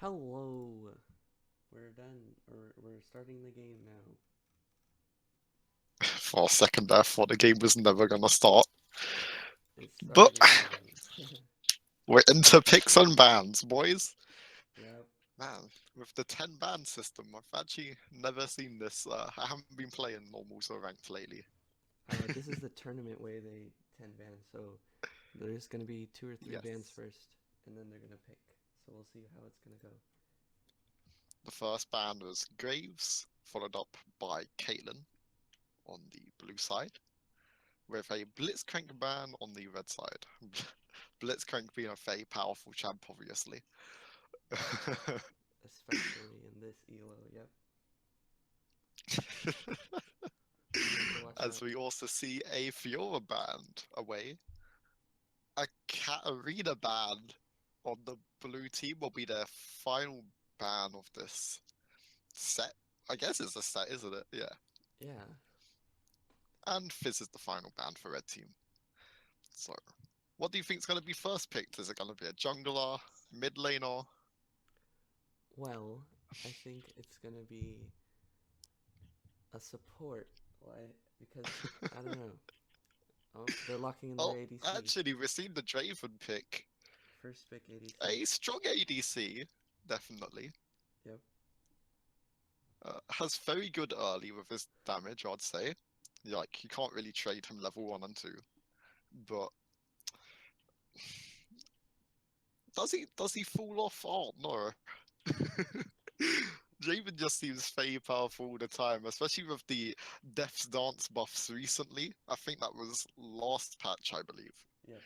Hello. We're done, or we're starting the game now. For a second there, I thought the game was never gonna start. It's But starting. we're into picks and bans, boys. Yep. Man, with the 10 ban system, I've actually never seen this. I haven't been playing normals or ranked lately. This is the tournament way they 10 bans, so there's gonna be two or three bans Yes. first, and then they're gonna pick. So we'll see how it's gonna go. The first ban was Graves, followed up by Caitlyn on the blue side, with a Blitzcrank ban on the red side. Blitzcrank being a very powerful champ, obviously. Especially in this elo. Yep. You have to watch As out. we also see a Fiora band away. A Katarina ban on the blue team will be their final ban of this set. I guess it's a set, isn't it? Yeah. Yeah. And Fizz is the final ban for red team. So, what do you think is going to be first picked? Is it going to be a jungler, mid laner? Well, I think it's gonna be a support. Why? Because I don't know. Oh, they're locking in their Oh, ADC. actually, we've seen the Draven pick. First pick ADC. A strong ADC, definitely. Yep. Has very good early with his damage, I'd say. Like, you can't really trade him level 1 and 2. But does he fall off? Oh no. Draven just seems very powerful all the time, especially with the Death's Dance buffs recently. I think that was last patch, I believe. Yes.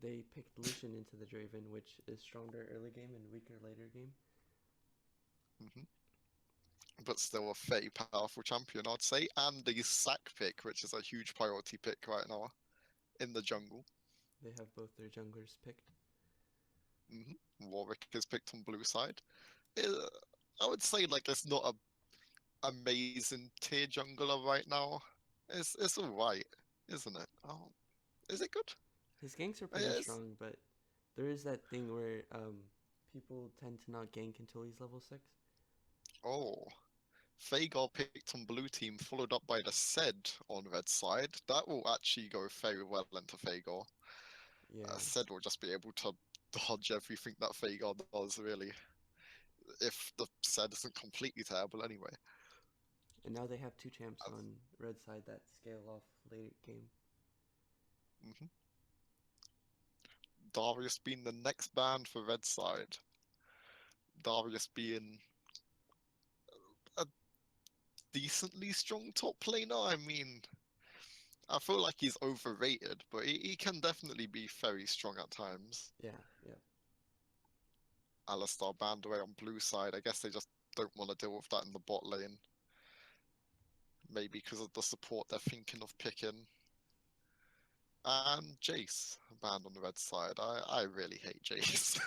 They picked Lucian into the Draven, which is stronger early game and weaker later game. Hmm. But still a very powerful champion, I'd say. And the sack pick, which is a huge priority pick right now in the jungle. They have both their junglers picked. Hmm. Warwick is picked on blue side. Uh, I would say like it's not a amazing tier jungler right now. It's all right, isn't it? Oh, is it good? His ganks are pretty Yes. strong, but there is that thing where people tend to not gank until he's level 6. Oh, Fagar picked on blue team, followed up by the Sed on red side. That will actually go very well into Fagar. Yeah, Sed will just be able to dodge everything that Fagar does, really. If the Sed isn't completely terrible anyway. and now they have two champs on red side that scale off late game. Hmm. Darius being the next ban for red side. Darius being a decently strong top laner. I mean, I feel like he's overrated, but he can definitely be very strong at times. Yeah, yeah. Alistar banned away on blue side. I guess they just don't want to deal with that in the bot lane. Maybe because of the support they're thinking of picking. And Jace banned on the red side. I really hate Jace.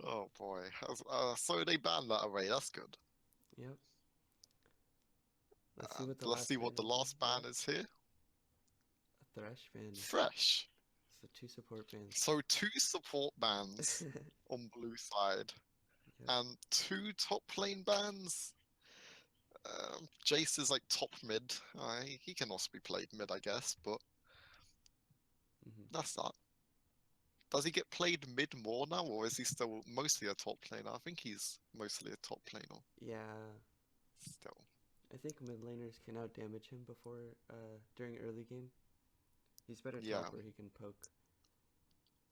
Oh boy. So they banned that away. That's good. Yep. Let's see And what the let's last see ban what the will be. last ban Yep. is here. A Thresh ban. Fresh. So two support bans. So two support bans on blue side Yep. and two top lane bans. Jace is like top mid. He can also be played mid, I guess, but Hmm. that's that. Does he get played mid more now, or is he still mostly a top laner? I think he's mostly a top laner Yeah, still. I think mid laners can out damage him before during early game. He's better top Yeah, where he can poke.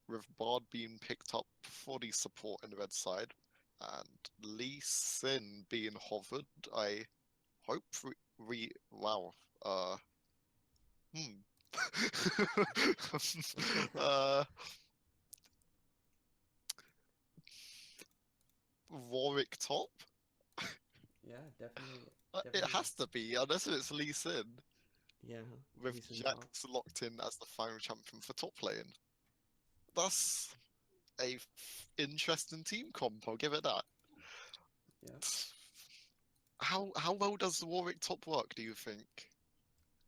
with Bard being picked up for the support in the red side, and Lee Sin being hovered, I hope wow. Uh, hmm. uh, Warwick top. Yeah, definitely, It definitely. has to be, unless it's Lee Sin, Yeah, with Lee Sin top. Jax locked in as the final champion for top lane. That's a interesting team comp. I'll give it that. Yeah. How well does the Warwick top work? Do you think?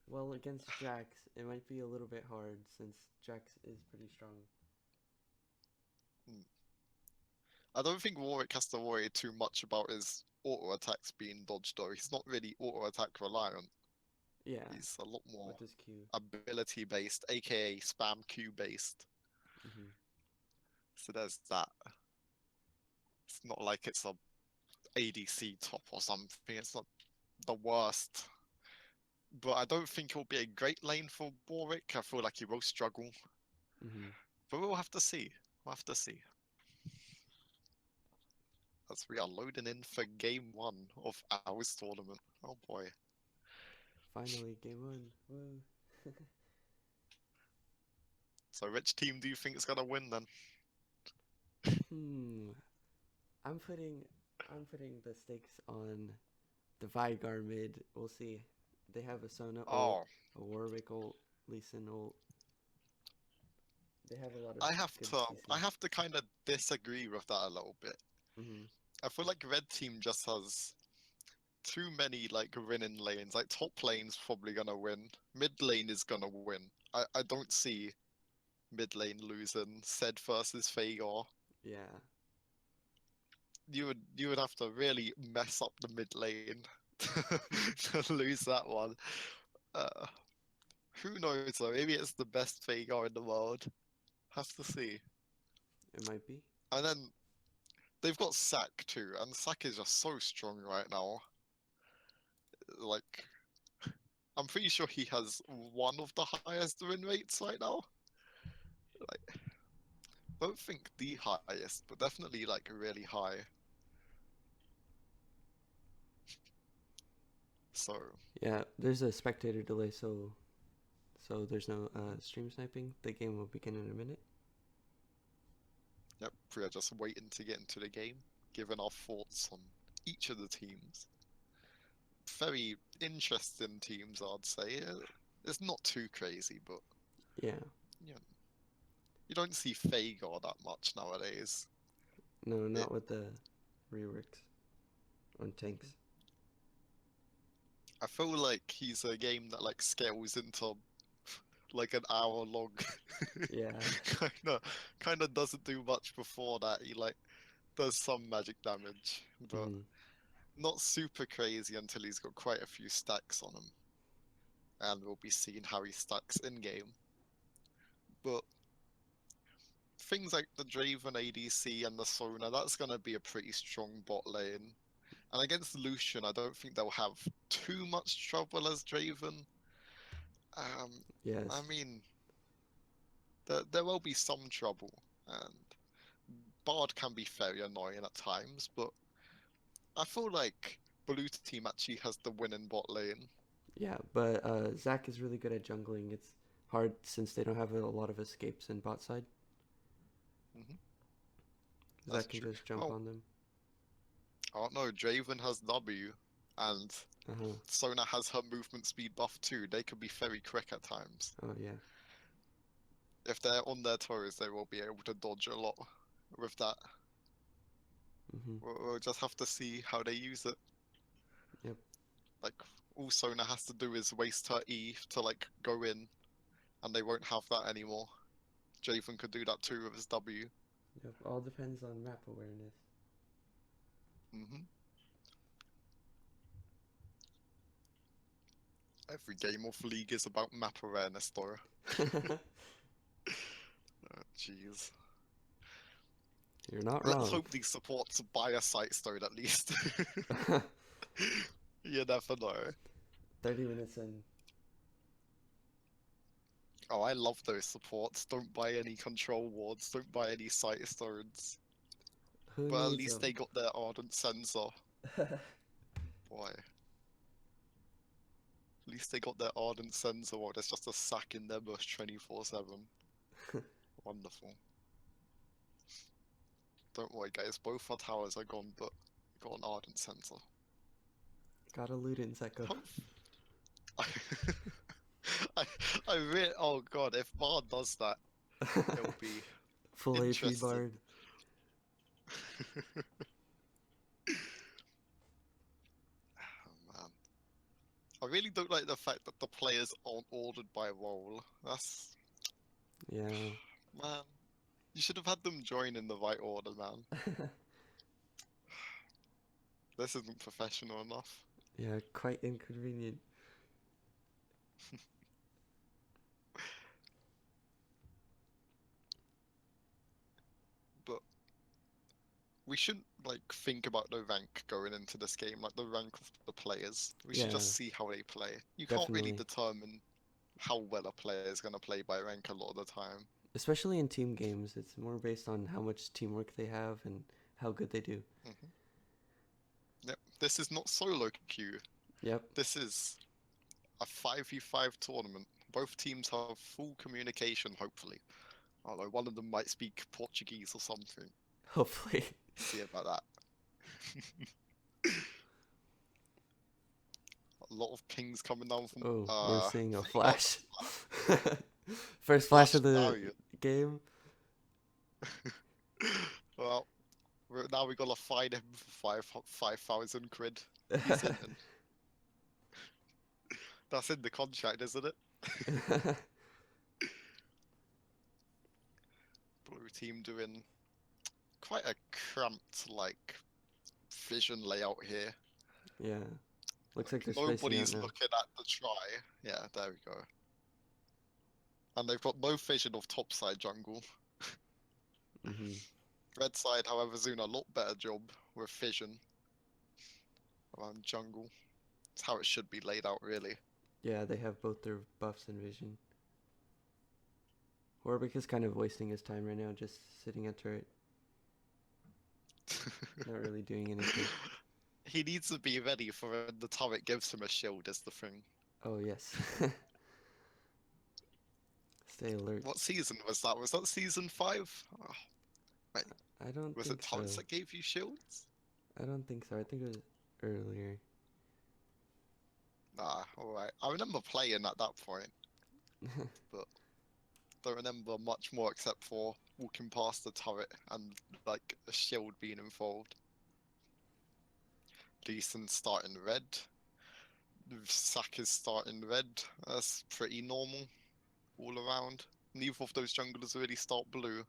Well, against Jax, it might be a little bit hard since Jax is pretty strong. Hmm. I don't think Warwick has to worry too much about his auto attacks being dodged though. He's not really auto attack reliant. Yeah, He's a lot more with this Q. ability based, aka spam Q based. Hmm. So there's that. It's not like it's a ADC top or something. It's not the worst. But I don't think it'll be a great lane for Warwick. I feel like he will struggle. Hmm. But we'll have to see. We'll have to see. As we are loading in for game one of ours tournament. Oh boy. Finally, game one. Woo. So which team do you think is gonna win then? Hmm. I'm putting I'm putting the stakes on the Vigar mid. We'll see. They have a Sona ult, Oh, a Warwick ult, Lee Sin ult. They have a lot of I have good to I CC. have to kind of disagree with that a little bit. Hmm. I feel like red team just has too many like winning lanes. Like top lane's probably gonna win. Mid lane is gonna win. I don't see mid lane losing. Zed versus Fagar. Yeah. You would have to really mess up the mid lane to lose that one. Uh, who knows though? Maybe it's the best Fagar in the world. Have to see. It might be. And then they've got Sack too, and Sack is just so strong right now. Like I'm pretty sure he has one of the highest win rates right now. Like don't think the highest, but definitely like really high. So Yeah, there's a spectator delay, so there's no stream sniping. The game will begin in a minute. yep, we are just waiting to get into the game, giving our thoughts on each of the teams. Very interesting teams, I'd say. It's not too crazy, but Yeah. you know, you don't see Fagar that much nowadays. No, It, not with the reworks on tanks. I feel like he's a game that like scales into like an hour long. Yeah. Kinda doesn't do much before that. He like does some magic damage, but Hmm. not super crazy until he's got quite a few stacks on him. And we'll be seeing how he stacks in game. But things like the Draven ADC and the Sona, that's gonna be a pretty strong bot lane. And against Lucian, I don't think they'll have too much trouble as Draven. I Yes. mean, there will be some trouble, and Bard can be very annoying at times, but I feel like blue team actually has the winning bot lane. Yeah, but Zach is really good at jungling. It's hard since they don't have a lot of escapes in bot side. Hmm. That's Zach can true. just jump Well, on them. I don't know. Draven has W, and Uh huh. Sona has her movement speed buff too. They can be very quick at times. Oh yeah. If they're on their toes, they will be able to dodge a lot with that. Mhm. We'll just have to see how they use it. Yep. Like, all Sona has to do is waste her E to like go in, and they won't have that anymore. Draven could do that too with his W. Yep. All depends on map awareness. Hmm. Every game of League is about map awareness, though. Jeez. You're not Let's wrong. hope these supports buy a site stone at least. You never know. 30 minutes in. Oh, I love those supports. Don't buy any control wards. Don't buy any site stones. Who But at needs least them? they got their Ardent Sensor. Boy. At least they got their Ardent Sensor while there's just a sack in their bush 24/7. Wonderful. Don't worry, guys. Both our towers are gone, but we got an Ardent Sensor. Gotta loot in Zeko. Hope. I, I really. Oh god, if Bard does that, it'll be Full AP interesting. Bard. Oh man. I really don't like the fact that the players aren't ordered by role. That's Yeah. man. You should have had them join in the right order, man. This isn't professional enough. Yeah, quite inconvenient. But we shouldn't like think about the rank going into this game, like the rank of the players. We should Yeah, just see how they play. You can't really definitely. determine how well a player is going to play by rank a lot of the time. Especially in team games, it's more based on how much teamwork they have and how good they do. Hmm. Yep. This is not solo queue. Yep, This is a 5v5 tournament. Both teams have full communication, hopefully. Although one of them might speak Portuguese or something. hopefully. See about that. A lot of pings coming down from Oh, we're seeing a Veigar's flash. First flash of the Darius. game. Well, now we gotta find him for 5,000 quid. He's in. That's in the contract, isn't it? Blue team doing quite a cramped like vision layout here. Yeah, looks like they're spacing out Nobody's now. looking at the try. Yeah, there we go. And they've got no vision of topside jungle. Hmm. Red side, however, is doing a lot better job with vision around jungle. It's how it should be laid out, really. Yeah, they have both their buffs and vision. Warwick is kind of wasting his time right now, just sitting at turret, not really doing anything. He needs to be ready for when the turret gives him a shield, is the thing. Oh yes. Stay alert. What season was that? Was that season 5? Oh, wait, I don't was it think so. turrets that gave you shields? I don't think so. I think it was earlier. Nah, alright. I remember playing at that point, but don't remember much more except for walking past the turret and like a shield being involved. Leeson starting red. Sack is starting red. That's pretty normal all around. Neither of those junglers really start blue.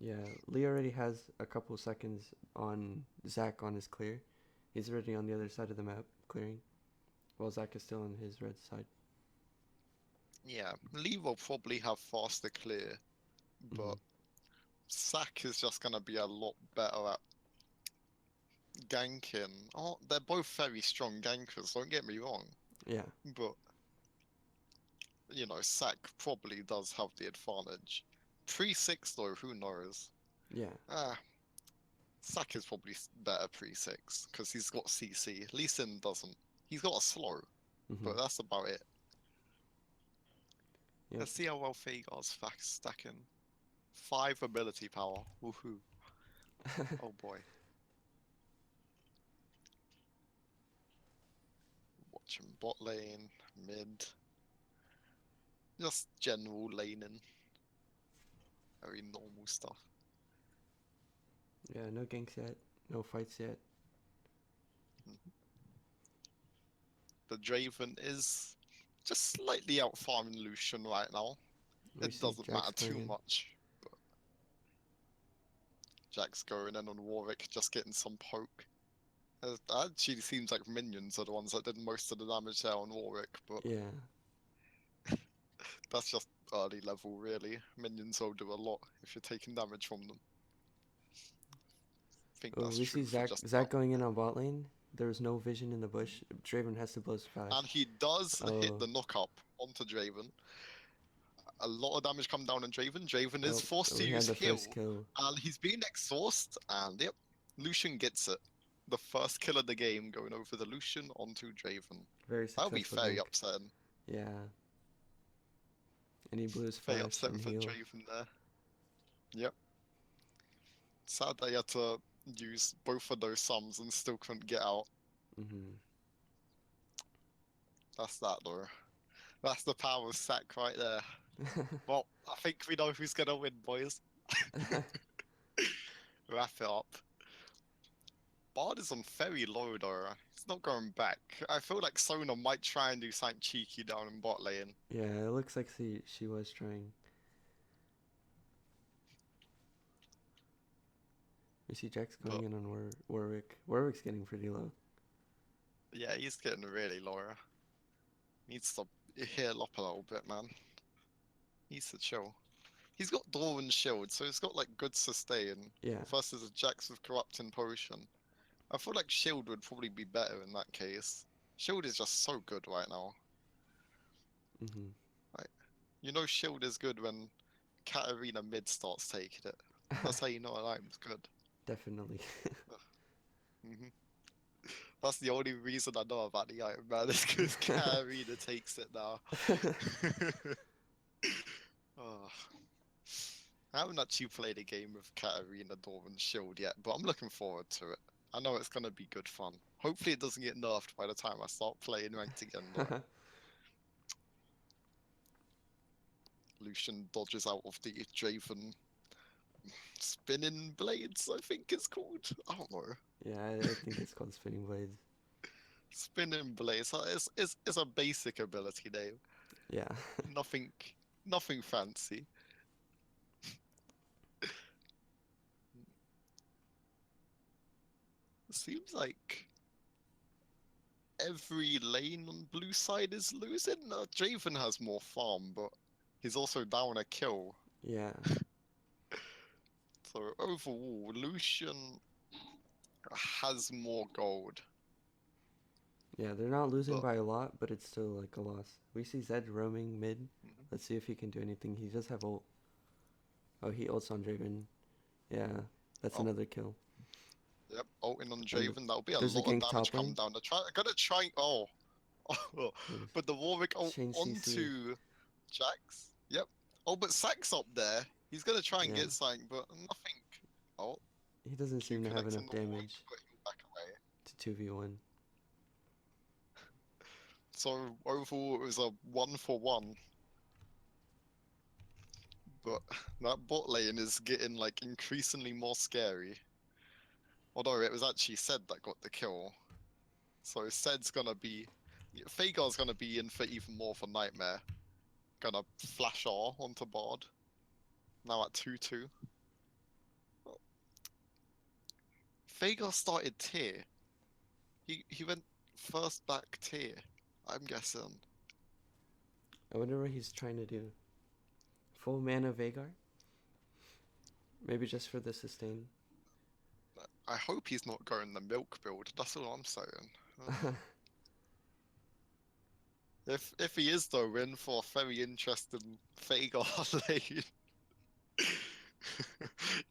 Yeah, Lee already has a couple seconds on Zac on his clear. He's already on the other side of the map clearing, while Zac is still on his red side. Yeah, Lee will probably have faster clear, Hmm. but Sack is just gonna be a lot better at ganking. Oh, they're both very strong gankers, don't get me wrong, Yeah, but you know, Sack probably does have the advantage. Pre-6 though, who knows? yeah. Ah, Sack is probably better pre-6 because he's got CC. Lee Sin doesn't. He's got a slow, Hmm. but that's about it. Yep. Let's see how well Veigar's stacking. 5 ability power. Woohoo. Oh boy. Watching bot lane, mid. Just general laning. Very normal stuff. Yeah, no ganks yet. No fights yet. The Draven is just slightly out farming Lucian right now. We It see doesn't Jax matter going too in. much. But Jack's going in on Warwick, just getting some poke. It actually seems like minions are the ones that did most of the damage there on Warwick, but Yeah. that's just early level really. Minions will do a lot if you're taking damage from them. I think Oh, that's we see true for Zac just Zac going in on bot lane. There was no vision in the bush. Draven has to blow flash. and he does hit Oh, the knock up onto Draven. A lot of damage come down on Draven. Draven is oh, forced to we had use the heal, first kill. and he's being exhausted, and yep, Lucian gets it. The first kill of the game going over the Lucian onto Draven. Very That'll be successful very gank. upsetting. Yeah. And he blew his Very flash upsetting and for heal. Draven there. Yep. Sad they had to use both of those sums and still couldn't get out. Hmm. That's that though. That's the power of Sack right there. Well, I think we know who's gonna win, boys. Wrap it up. Bard is on very low though. He's not going back. I feel like Sona might try and do something cheeky down in bot lane. Yeah, it looks like she was trying. We see Jax But going in on Warwick. Warwick's getting pretty low. yeah, he's getting really low. Needs to heal up a little bit, man. Needs to chill. He's got Doran's shield, so he's got like good sustain. Yeah. Versus a Jax with corrupting potion. I feel like shield would probably be better in that case. Shield is just so good right now. Mm-hmm. Like, you know, shield is good when Katarina mid starts taking it. That's how you know an item's good. Definitely. hmm That's the only reason I know about the item, man. Is because Katarina takes it now. Oh. I haven't actually played a game with Katarina Doran's shield yet, but I'm looking forward to it. I know it's gonna be good fun. Hopefully it doesn't get nerfed by the time I start playing ranked again, though. Lucian dodges out of the Draven spinning blades, I think it's called. I don't know. Yeah, I think it's called Spinning Blades. Spinning blades. It's a basic ability name. Yeah. Nothing nothing fancy. Seems like every lane on blue side is losing. Draven has more farm, but he's also down a kill. Yeah. So overall, Lucian has more gold. Yeah, they're not losing But by a lot, but it's still like a loss. We see Zed roaming mid. Mhm. Let's see if he can do anything. He does have ult. Oh, he ults on Draven. Yeah, that's Oh, another kill. yep, ulting on And Draven. That'll be a there's a lot of gank damage top coming lane. down. Gonna try. Oh, oh, Nice. but the Warwick ult Change CC. onto Jax. Yep. Oh, but Sack's up there. He's gonna try and Yeah, get something, but nothing. Oh, he doesn't Q seem to have connects on enough the Warwick, damage but he'll back away. to 2v1. So overall, it was a 1-for-1. But that bot lane is getting like increasingly more scary. Although it was actually Sed that got the kill. So Sed's gonna be. Fagar's gonna be in for even more of a nightmare. Gonna flash R onto Bard. Now at 2-2. Fagar started tier. He went first back tier, I'm guessing. I wonder what he's trying to do. Full mana Veigar? Maybe just for the sustain. I hope he's not going the milk build, that's all I'm saying. If he is though, we're in for a very interesting Fagar lane.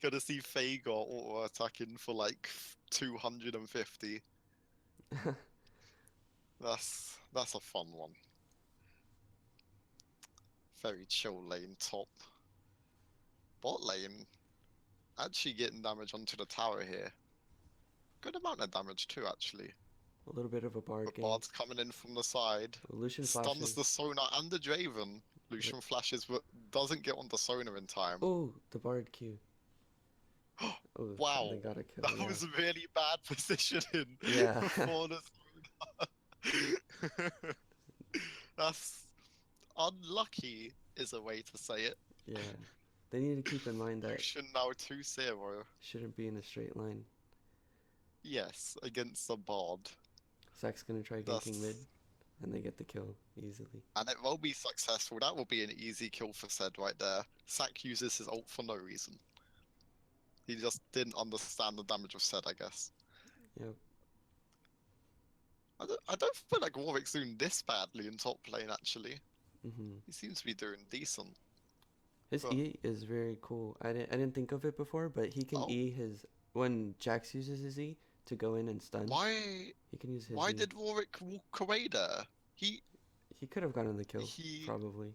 Gonna see Fagar auto attacking for like 250. That's a fun one. Very chill lane top. Bot lane actually getting damage onto the tower here. Good amount of damage too, actually. A little bit of a bard But gank. Bard's coming in from the side. Lucian Stuns the flashes. Sona and the Draven. Lucian flashes, but doesn't get on the Sona in time. Oh, the bard Q. Oh, Wow, they got a kill. that Yeah. was really bad positioning Yeah. for the Sona. That's unlucky, is a way to say it. Yeah. They need to keep in mind that Lucian now 2-0. shouldn't be in a straight line. Yes, against the Bard. Zack's gonna try ganking That's... mid, and they get the kill easily. And it will be successful. That will be an easy kill for Zed right there. Sack uses his ult for no reason. He just didn't understand the damage of Zed, I guess. Yep. I don't feel like Warwick's doing this badly in top lane, actually. Mhm. He seems to be doing decent. His But, E is very cool. I didn't think of it before, but he can oh, E his when Jax uses his E to go in and stun. why He can use his why E. did Warwick walk away there? He He could have gotten the kill, he probably.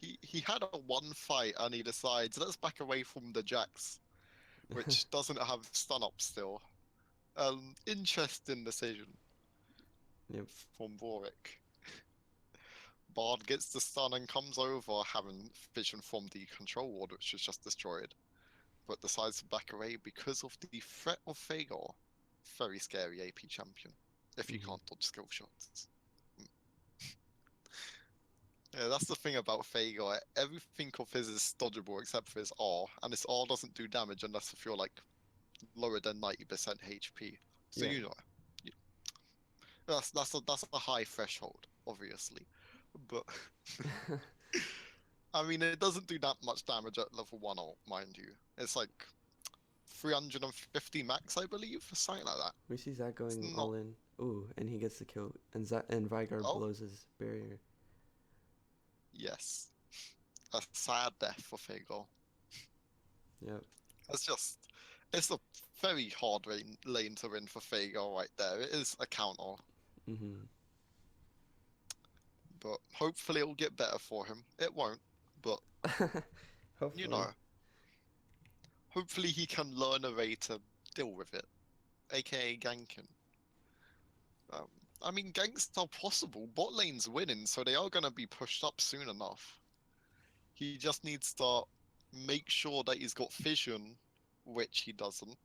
he had a one fight and he decides let's back away from the Jax, which doesn't have stun up still. Interesting decision Yep. from Warwick. Bard gets the stun and comes over, having vision from the control ward, which was just destroyed, but decides to back away because of the threat of Fagar. Very scary AP champion, if you Mhm. can't dodge skill shots. Yeah, that's the thing about Fagar. Everything of his is dodgeable except for his R, and his R doesn't do damage unless if you're like lower than 90% HP. So Yeah. you- that's a high threshold, obviously. But I mean, it doesn't do that much damage at level 1 ult, mind you. It's like 350 max, I believe, something like that. We see Zac It's going not. all in. Ooh, and he gets the kill. And Vygar Oh, blows his barrier. yes. A sad death for Fago. Yep. It's just. It's a very hard lane to win for Fago right there. It is a counter, Mm-hmm. but hopefully it'll get better for him. It won't, but you Hopefully. know, hopefully he can learn a way to deal with it, aka ganking. Um, I mean, ganks are possible. Bot lane's winning, so they are going to be pushed up soon enough. He just needs to make sure that he's got fission, which he doesn't,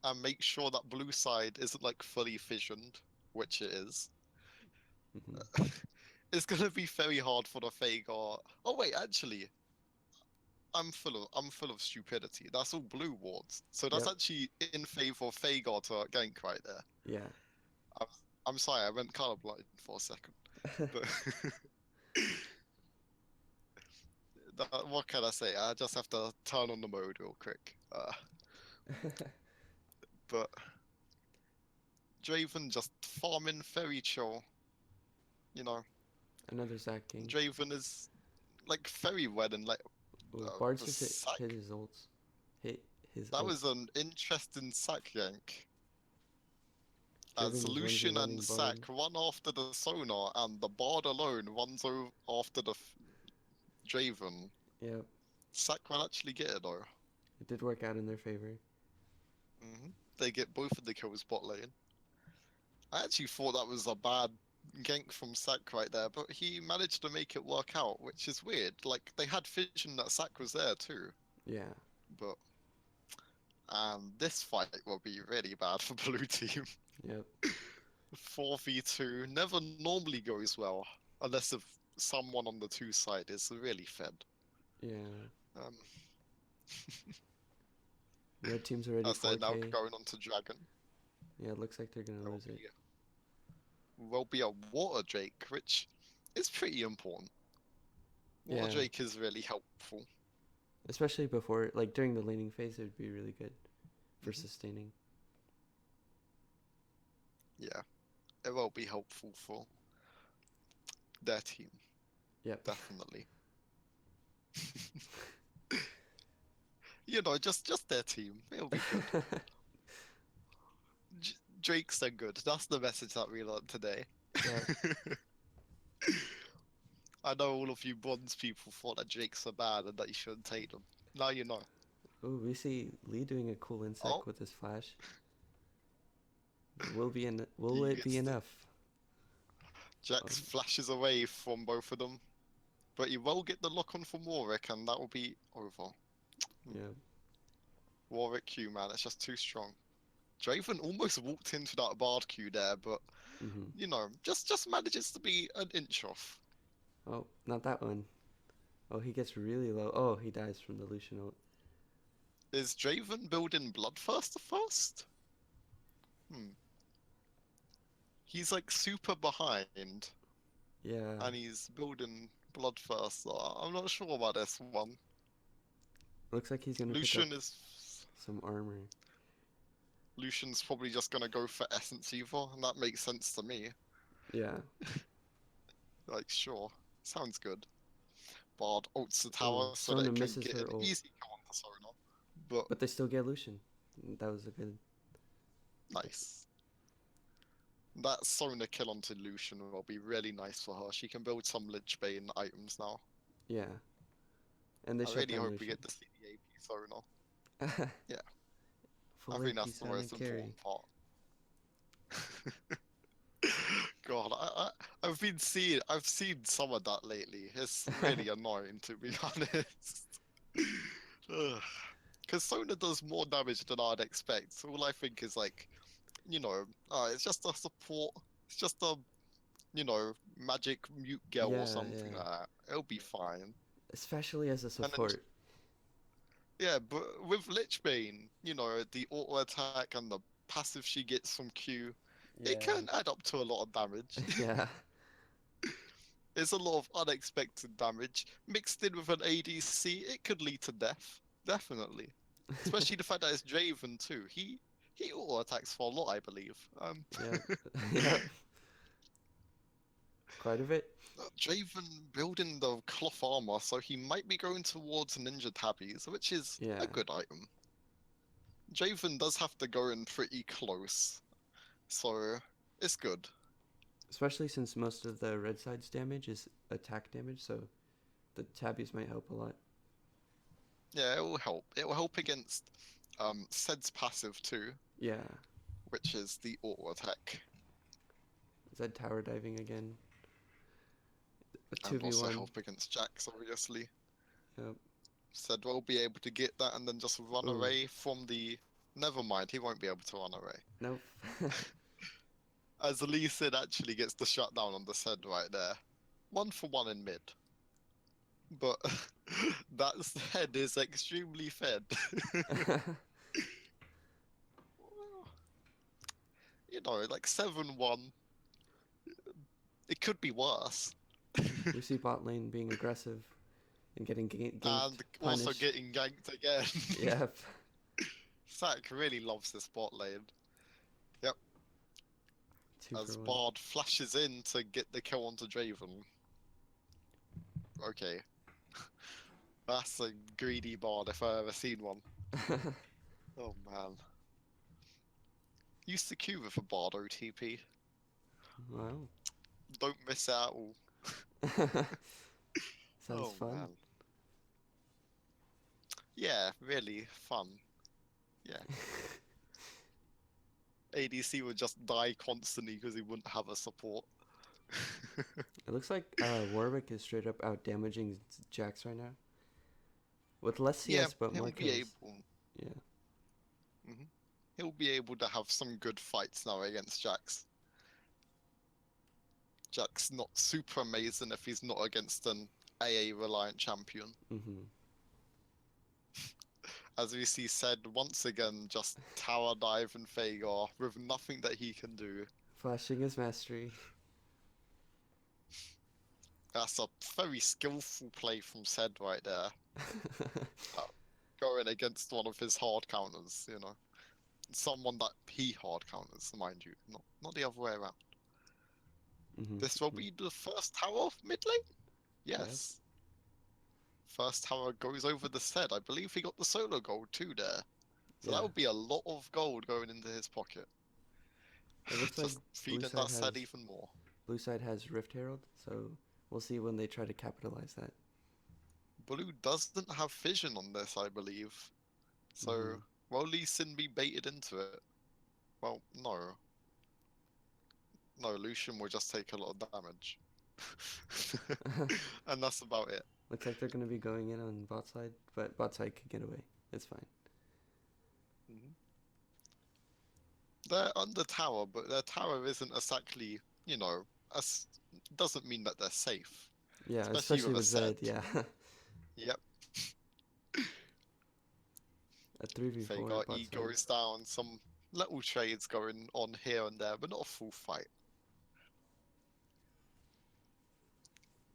and make sure that blue side isn't like fully fissioned, which it is. Mm-hmm. It's going to be very hard for the Fagar. Oh wait, actually, I'm full of stupidity. That's all blue wards, so that's Yep. actually in favor of Fagar to gank right there. Yeah. I'm, I'm sorry, I went colorblind for a second, but what can I say? I just have to turn on the mode real quick. But Draven just farming very chill. You know, Another Zac king. Draven is like very well and like Ooh, Bard's the just sack. hit his ults. Hit his That was ults. an interesting sack yank. Draven just 1v Solution and running sack Bard. run after the sonar, and the bard alone runs after the Draven. Yep. Sack will actually get it though. It did work out in their favor. They get both of the kills bot lane. I actually thought that was a bad gank from Sack right there, but he managed to make it work out, which is weird. Like, they had vision that Sack was there too, Yeah. but. And this fight will be really bad for blue team. Yep. 4v2 never normally goes well, unless if someone on the two side is really fed. Yeah. Um, Red team's already as they're now 4K. going on to Dragon. Yeah, it looks like they're gonna There lose it. will be a Water Drake, which is pretty important. Water Yeah. Drake is really helpful. Especially before, like during the laning phase, it would be really good for sustaining. Yeah, it will be helpful for their team, Yep. definitely. You know, just their team. It'll be good. Drakes are good. That's the message that we learned today. Yep. I know all of you bronze people thought that Drakes are bad and that you shouldn't take them. Now you know. Ooh, we see Lee doing a cool insect Oh, with his flash. Will he it be gets the enough? Jax Um, flashes away from both of them, but he will get the lock on from Warwick, and that will be over. yeah. Warwick Q, man, it's just too strong. Draven almost walked into that Bard Q there, but Mhm. you know, just manages to be an inch off. Oh, not that one. Oh, he gets really low. Oh, he dies from the Lucian ult. Is Draven building Bloodthirster first? Hmm. He's like super behind, Yeah. and he's building Bloodthirster. I'm not sure about this one. Looks like he's gonna pick up Lucian is. some armor. Lucian's probably just gonna go for Essence Evil, and that makes sense to me. Yeah. Like, sure, sounds good. Bard ults the Oh, tower so that Sona it can misses get her an ult, easy kill on the Sonar. But but they still get Lucian. That was a good. nice. That Sona kill onto Lucian will be really nice for her. She can build some Lich Bane items now. Yeah. And they I shut really down hope we Lucian. get to see the AP Sona. Yeah, I Full think AP that's the most silent carry. important part. God, I've seen some of that lately. It's really annoying to be honest. Because Sona does more damage than I'd expect. All I think is like, it's just a support. It's just a, magic mute girl or Yeah, something yeah. like that. It'll be fine. Especially as a And then support. Yeah, but with Lichbane, you know, the auto attack and the passive she gets from Q, it Yeah. can add up to a lot of damage. Yeah. It's a lot of unexpected damage. Mixed in with an ADC, it could lead to death. Definitely. Especially the fact that it's Draven too. He auto attacks for a lot, I believe. Yep. Yep. Quite a bit. Draven building the cloth armor, so he might be going towards Ninja Tabbies, which is Yeah. a good item. Draven does have to go in pretty close, so it's good. Especially since most of the red side's damage is attack damage, so the tabbies might help a lot. Yeah, it will help. It will help against Sed's passive too, Yeah. which is the auto attack, Zed tower diving again. A and also 2v1. help against Jax, obviously. Yep. Sed will be able to get that and then just run Ooh. away from the. Never mind, he won't be able to run away. Nope. As Lee Sin actually gets the shutdown on the Sed right there. 1-for-1 in mid. But that Sed is extremely fed. You know, like 7-1. It could be worse. We see bot lane being aggressive and getting ganked, And also punished. getting ganked again. Yep. Zac really loves this bot lane. Yep. 2 As for 1. Bard flashes in to get the kill onto Draven. Okay. That's a greedy Bard if I ever seen one. Oh man. Used to queue with a Bard OTP. Wow. Don't miss out. Sounds Oh fun. man. Yeah, really fun. Yeah. ADC would just die constantly because he wouldn't have a support. It looks like Warwick is straight up out damaging Jax right now. With less Yeah, CS but he'll more be kills. able. Yeah. He'll be able to have some good fights now against Jax. Jack's not super amazing if he's not against an AA reliant champion. Mm-hmm. As we see Said once again just tower dive and Fagar with nothing that he can do. Flashing his mastery. That's a very skillful play from Said right there. Going against one of his hard counters, you know. Someone that he hard counters, mind you, not the other way around. Mm-hmm. This will be the first tower of mid lane? Yep. Yes. First tower goes over the Said. I believe he got the solo gold too there. So Yeah. that would be a lot of gold going into his pocket. It looks like Just feeding Blue that side Said has even more. Blue side has Rift Herald, so we'll see when they try to capitalize that. Blue doesn't have vision on this, I believe. So, Mhm. will Lee Sin be baited into it? Well, no. No, Lucian will just take a lot of damage. And that's about it. Looks like they're gonna be going in on bot side, but bot side could get away. It's fine. Mhm. They're under tower, but their tower isn't exactly, you know, as doesn't mean that they're safe. Yeah, Especially especially with a with Zed. Zed. Yeah. Yep. A 3v4 Fagar bot E side. goes down, some little trades going on here and there, but not a full fight.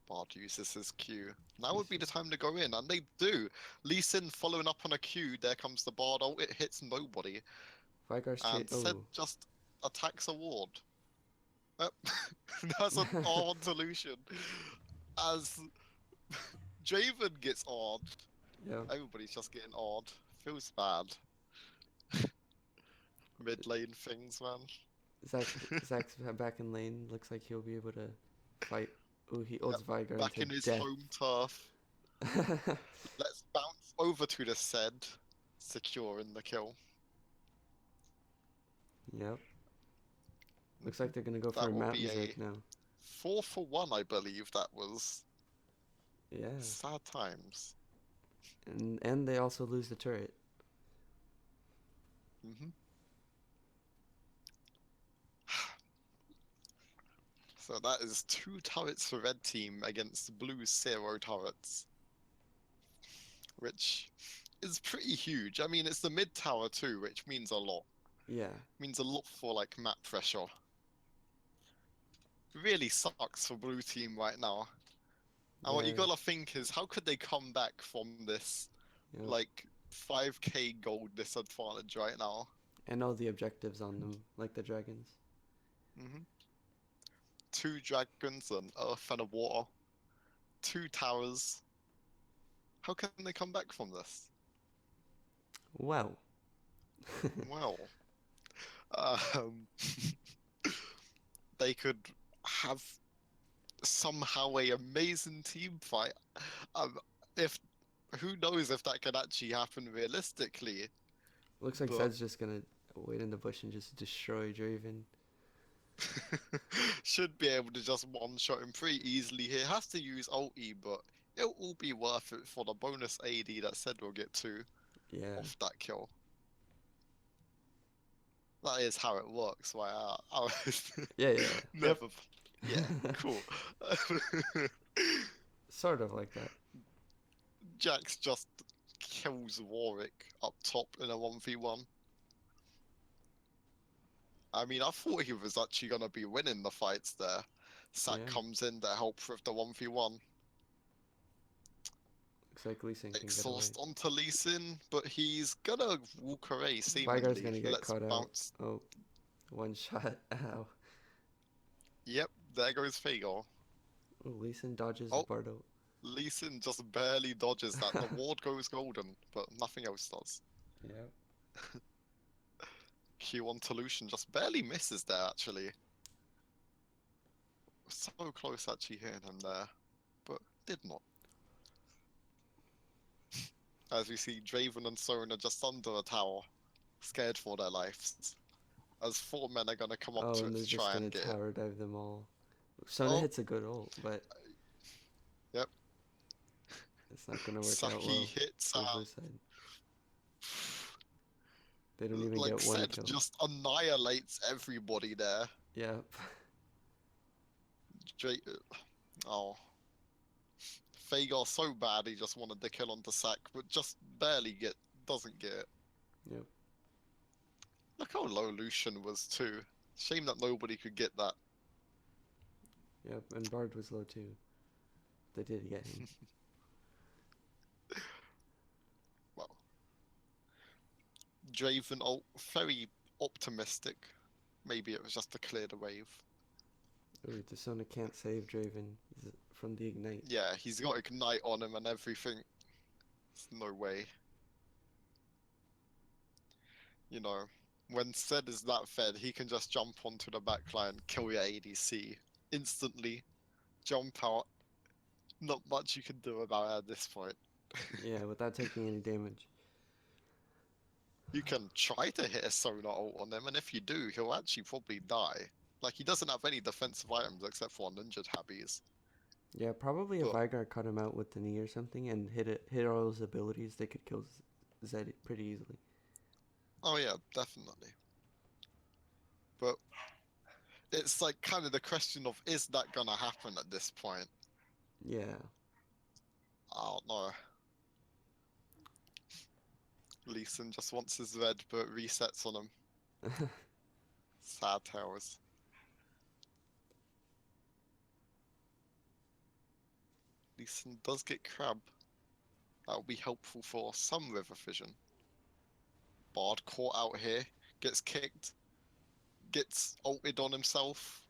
Bard uses his Q. Now would be the time to go in, and they do. Lee Sin following up on a Q, there comes the Bard ult, it hits nobody, Vigar's and Zed oh. just attacks a ward. That's an R1 solution. As Draven gets odd, Yep. everybody's just getting odd. Feels bad. Mid lane things, man. Zach's back in lane. Looks like he'll be able to fight. Oh, he ults Yep. Vigar Back into in his death. home turf. Let's bounce over to the Zed, securing the kill. Yep. Looks like they're gonna go for That a will mountain be a Zed now. 4-for-1, I believe that was. Yeah. Sad times. And they also lose the turret. hmm So that is 2 turrets for red team against blue 0 turrets. Which is pretty huge. I mean, it's the mid tower too, which means a lot. Yeah. Means a lot for like map pressure. Really sucks for blue team right now. And what you Yeah. gotta think is, how could they come back from this Yep. like 5k gold disadvantage right now? And all the objectives on them, like the dragons. hmm Two dragons, an earth and a water, two towers. How can they come back from this? Well. Well, um, they could have somehow a amazing team fight. Um, if who knows if that can actually happen realistically? Looks like But Zed's just gonna wait in the bush and just destroy Draven. should be able to just one-shot him pretty easily here. Has to use ulti, but it will be worth it for the bonus AD that said we'll get two Yeah. off that kill. That is how it works. Why Yeah, yeah. never. Yeah, cool. Sort of like that. Jax just kills Warwick up top in a 1v1. I mean, I thought he was actually gonna be winning the fights there. Sack Yeah. comes in to help with the 1v1. Looks like Lee Sin can get away. Exhaust onto Lee Sin, but he's gonna walk away Vigar's seemingly. gonna get Let's caught out. bounce. Oh, one shot. Ow. Yep, there goes Fagar. Oh, Lee Sin dodges Oh, Bardo. Lee Sin just barely dodges that. The ward goes golden, but nothing else does. Yep. Q on to Lucian just barely misses there, actually. So close actually hitting him there, but did not. As we see, Draven and Sona just under a tower, scared for their lives. As four men are gonna come up Oh, to and it they're to just try gonna and get it. tower dive them all. Sona Oh, hits a good ult, but yep. it's not gonna work out Saki well hits for the blue side. They don't even like get one said, kill. just annihilates everybody there. Yep. Dra oh. Fagar so bad he just wanted the kill onto Sack, but just barely doesn't get it. Yep. Look how low Lucian was too. Shame that nobody could get that. Yep. And Bard was low too. They did get him. Well, Draven very optimistic. Maybe it was just to clear the wave. Ooh, the Sona can't save Draven from the ignite. Yeah, he's got Ignite on him and everything. There's no way. You know, when Zed is that fed, he can just jump onto the backline, kill your ADC instantly, jump out. Not much you can do about it at this point. Yeah, without taking any damage. You can try to hit a Sona ult on him, and if you do, he'll actually probably die. Like, he doesn't have any defensive items except for ninja tabbies. Yeah, probably if But, Vigar cut him out with the knee or something and hit all his abilities, they could kill Zed pretty easily. oh yeah, definitely. But it's like kind of the question of, is that gonna happen at this point? Yeah. I don't know. Lee Sin just wants his red, but resets on him. Sad tales. Lee Sin does get crab. That will be helpful for some river vision. Bard caught out here, gets kicked, gets ulted on himself.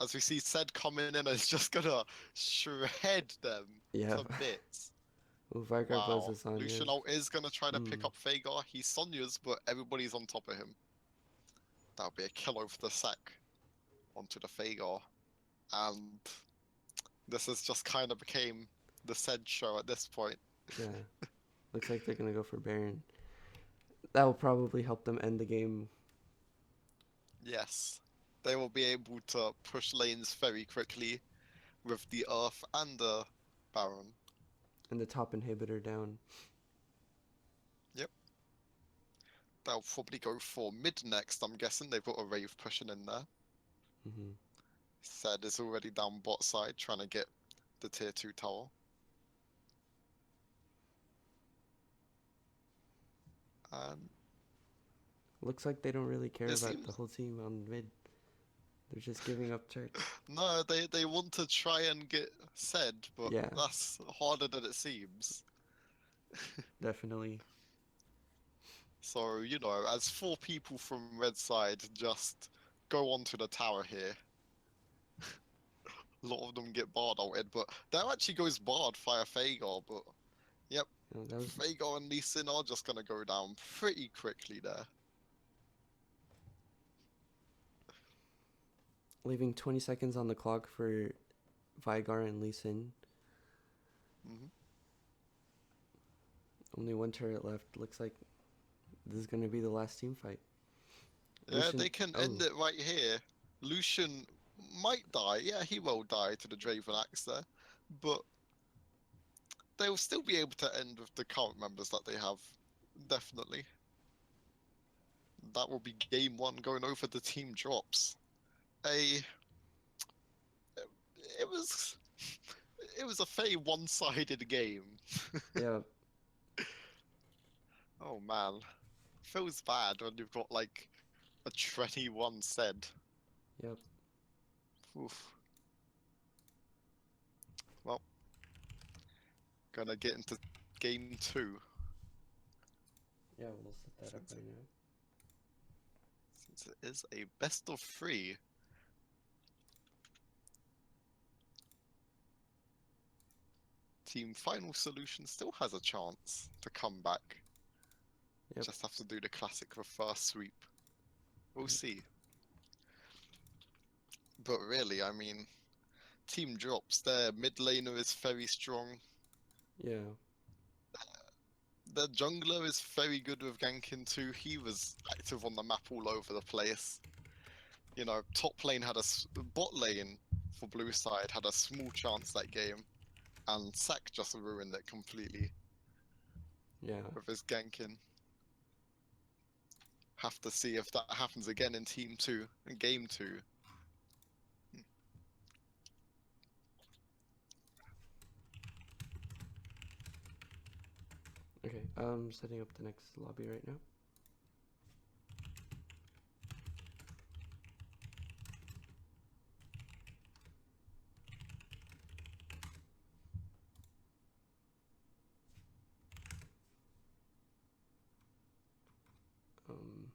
As we see Zed coming in and is just gonna shred them Yeah. to bits. Ooh, Vigar blows Wow. the Sonya's. Lucian ult is gonna try to pick up Fagar. He's Sonya's, but everybody's on top of him. That'll be a kill over the Sack onto the Fagar. And this has just kind of became the Zed show at this point. Yeah. Looks like they're gonna go for Baron. That will probably help them end the game. Yes. They will be able to push lanes very quickly with the Earth and the Baron. And the top inhibitor down. Yep. They'll probably go for mid next, I'm guessing. They've got a Rave pushing in there. Mm-hmm. Zed is already down bot side trying to get the tier 2 tower. And Looks like they don't really care it about the seems whole team on mid. They're just giving up turrets. no, they want to try and get said, but Yeah, that's harder than it seems. definitely. So, you know, as 4 people from red side just go onto the tower here, a lot of them get Bard ulted, but that actually goes Bard via Fagar, but yep, That was Fagar and Lee Sin are just gonna go down pretty quickly there. leaving 20 seconds on the clock for Vigar and Lee Sin. Hmm. Only one turret left. Looks like this is going to be the last team fight. Yeah, Lucian, they can oh, end it right here. Lucian might die. Yeah, he will die to the Draven Axe there, but they'll still be able to end with the current members that they have. Definitely. That will be game 1 going over the team drops. It was it was a very one-sided game. yeah, Oh man, feels bad when you've got like a 21 said. yep. Oof. Well, gonna get into game 2 Yeah, we'll set that up since right now. since it is a best of 3. Team Final Solution still has a chance to come back. Yep. Just have to do the classic reverse sweep. We'll see. But really, I mean, team drops. Their mid laner is very strong. Yeah, Their jungler is very good with ganking too. He was active on the map all over the place. You know, top lane had bot lane for blue side had a small chance that game, and Sack just ruined it completely yeah. with his ganking. Have to see if that happens again in team 2, in game 2. Okay, setting up the next lobby right now. Um,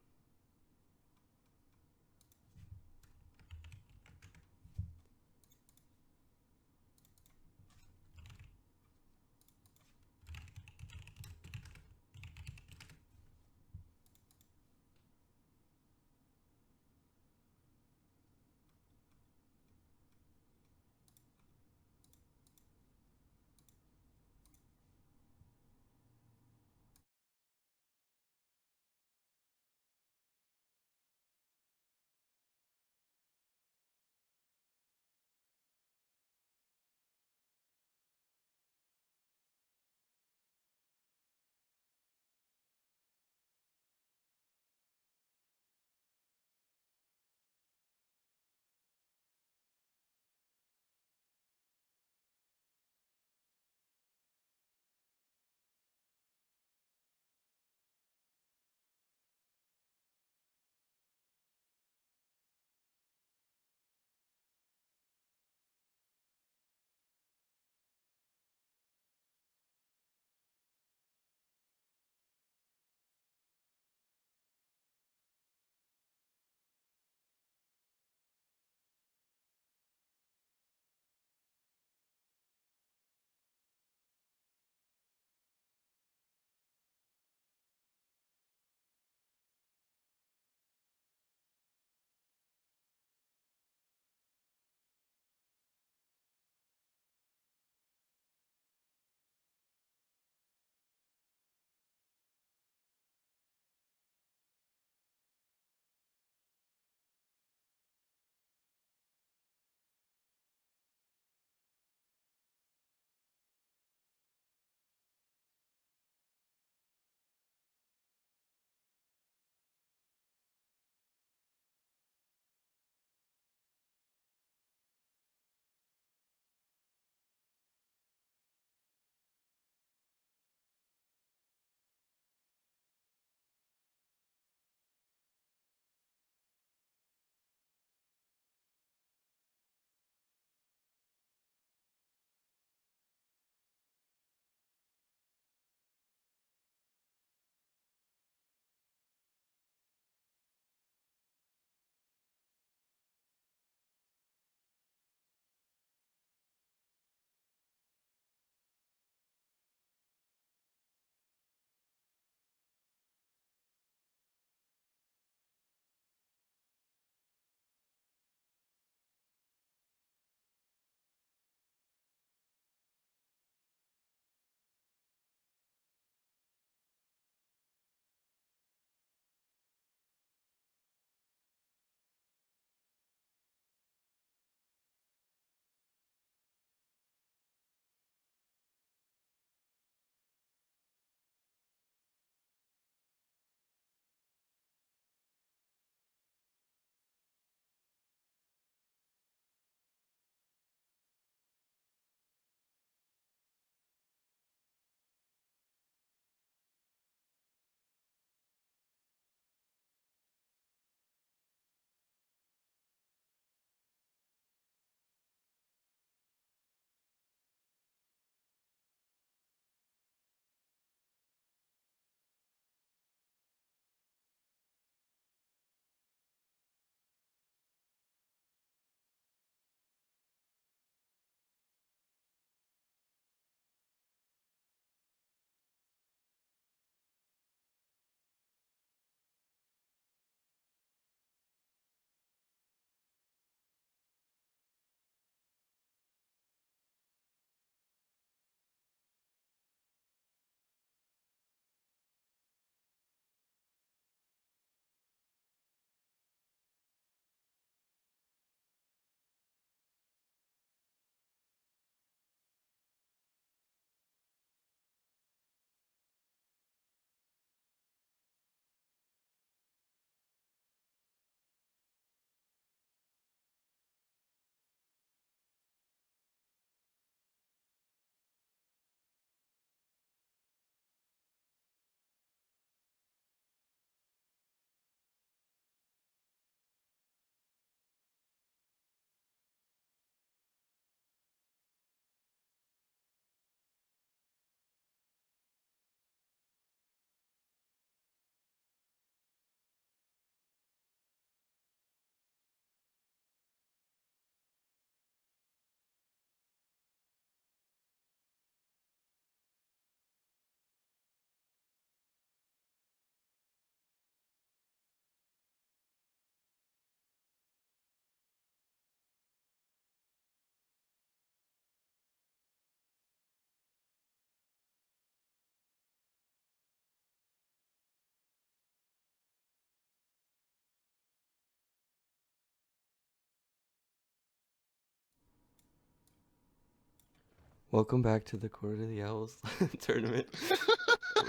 Welcome back to the Court of the Owls tournament.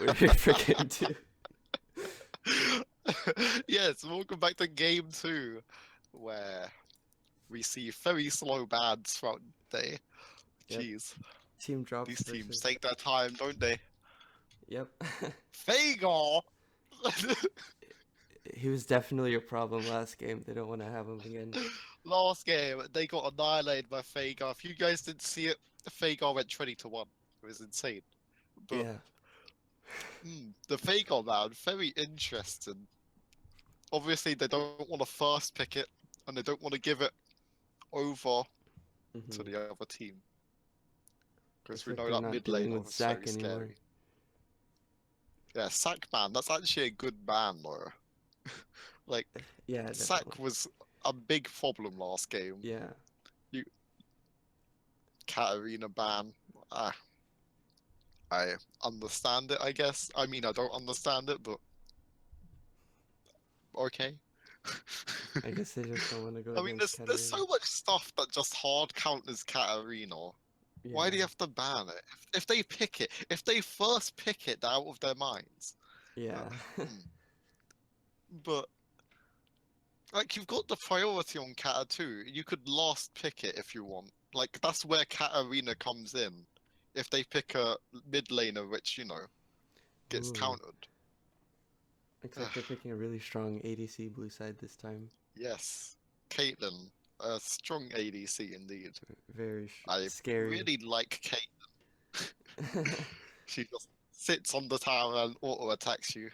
We're here for game 2. Yes, welcome back to game 2, where we see very slow bands throughout the day. Yep. Jeez, Team drops these teams versus. take their time, don't they? Yep. Fagar! He was definitely a problem last game. They don't want to have him again. Last game, they got annihilated by Fagar. If you guys didn't see it, Fagar went 20-1. It was insane. But Yeah. the Fagar man, very interesting. Obviously, they don't want to first pick it, and they don't want to give it over to Mhm. the other team. Because It's we like know they're that not mid dealing lane with was very Zac anymore. scary. Yeah, Sack ban, that's actually a good ban though. Like, Yeah, Sack definitely. was a big problem last game. Yeah. Katarina ban. I understand it, I guess. I mean, I don't understand it, but okay. I guess they just don't want to go I mean, against there's Katarina. so much stuff that just hard counters Katarina. Why do you Yeah. have to ban it? If they pick it, if they first pick it, they're out of their minds. Yeah. But like, you've got the priority on Kata too. You could last pick it if you want. Like, that's where Katarina comes in. If they pick a mid laner, which, gets Ooh. countered. Looks like they're picking a really strong ADC blue side this time. Yes. Caitlyn, a strong ADC indeed. Very I scary. really like Caitlyn. She just sits on the tower and auto attacks you.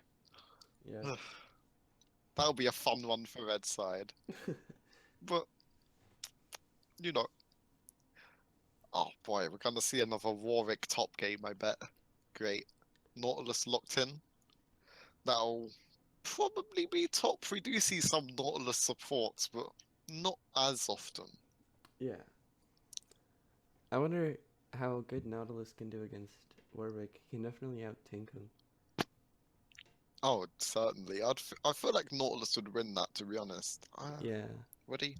Yeah. That'll be a fun one for Red side. But, you know, oh boy, we're gonna see another Warwick top game, I bet. Great. Nautilus locked in. That'll probably be top. We do see some Nautilus supports, but not as often. Yeah. I wonder how good Nautilus can do against Warwick. He can definitely out tank him. Oh, certainly. I feel like Nautilus would win that, to be honest. Yeah. Would he?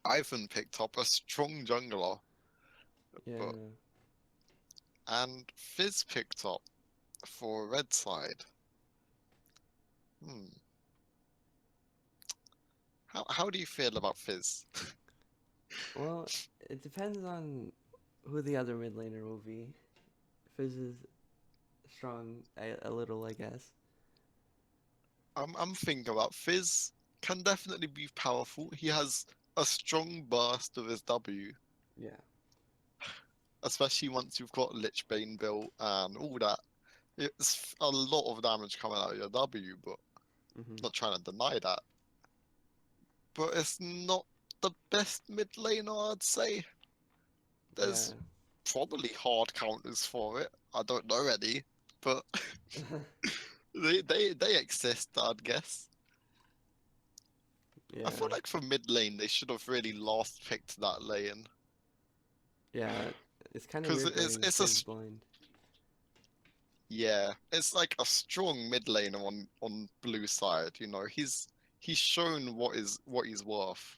Ivan picked up a strong jungler, Yeah. but and Fizz picked up for red side. Hmm. How do you feel about Fizz? Well, it depends on who the other mid laner will be. Fizz is strong a little, I guess. I'm thinking about Fizz can definitely be powerful. He has a strong burst of his W, Yeah. especially once you've got Lich Bane built and all that. It's a lot of damage coming out of your W, but Mhm. not trying to deny that. But it's not the best mid laner, I'd say. Yeah. There's probably hard counters for it. I don't know any, but they exist, I'd guess. I Yeah. feel like for mid lane they should have really last picked that lane. Yeah. It's kind of Because weird letting it's Fizz blind. yeah, it's like a strong mid laner on blue side, he's shown what he's worth.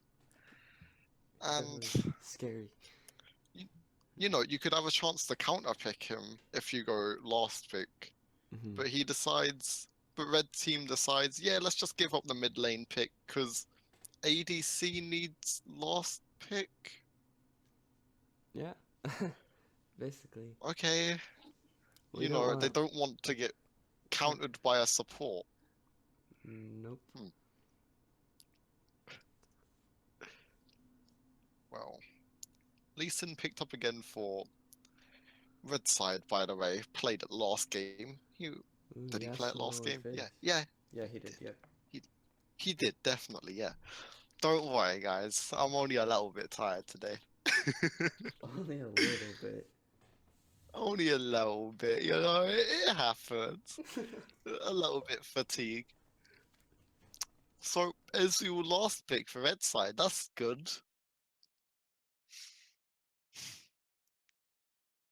And Definitely scary. you could have a chance to counter pick him if you go last pick. Mhm. But red team decides, yeah, let's just give up the mid lane pick because ADC needs last pick. Yeah. Basically. Okay, We don't they want. don't want to get countered by a support. Nope. Well, Lee Sin picked up again for red side, by the way. Played it last game. Ooh, Did he play it last Yasuo and game? Fizz. Yeah, Yeah, he he did. did. Yep. He did, definitely, yeah. Don't worry, guys. I'm only a little bit tired today. Only a little bit. Only a little bit, it happens. A little bit fatigue. So, as your last pick for red side, that's good.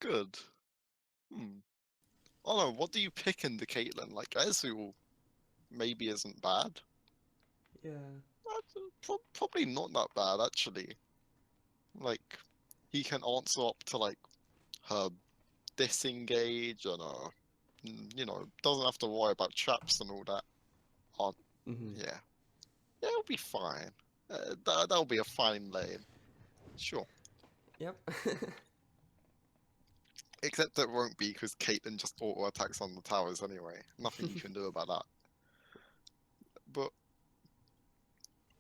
Good. Oh no, what do you pick in the Caitlyn? Like, Ezreal maybe isn't bad. Yeah. Probably not that bad, actually. Like, he can answer up to, like, her disengage and you know, doesn't have to worry about traps and all that. Oh, Mm-hmm. yeah. Yeah, it'll be fine. That'll be a fine lane. Sure. Yep. Except it won't be because Caitlyn just auto attacks on the towers anyway. Nothing you can do about that. But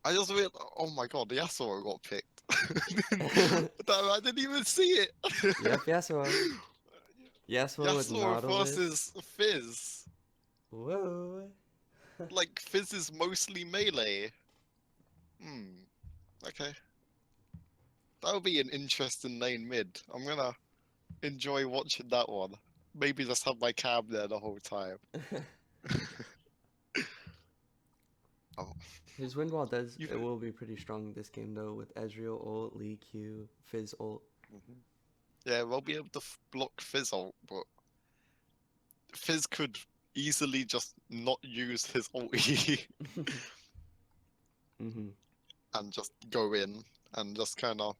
I just realized, oh my god, the Yasuo got picked. Damn, I didn't even see it. Yep, Yasuo. Yasuo with Yasuo Nautilus. versus Fizz. Whoa. Like, Fizz is mostly melee. Hmm, okay. That'll be an interesting lane mid. I'm gonna enjoy watching that one. Maybe just have my cam there the whole time. Oh, His wind wall does, you. it will be pretty strong this game though, with Ezreal ult, Lee Q, Fizz ult. Mhm. Yeah, we'll be able to block Fizz ult, but Fizz could easily just not use his ulti Mm-hmm. and just go in and just kind of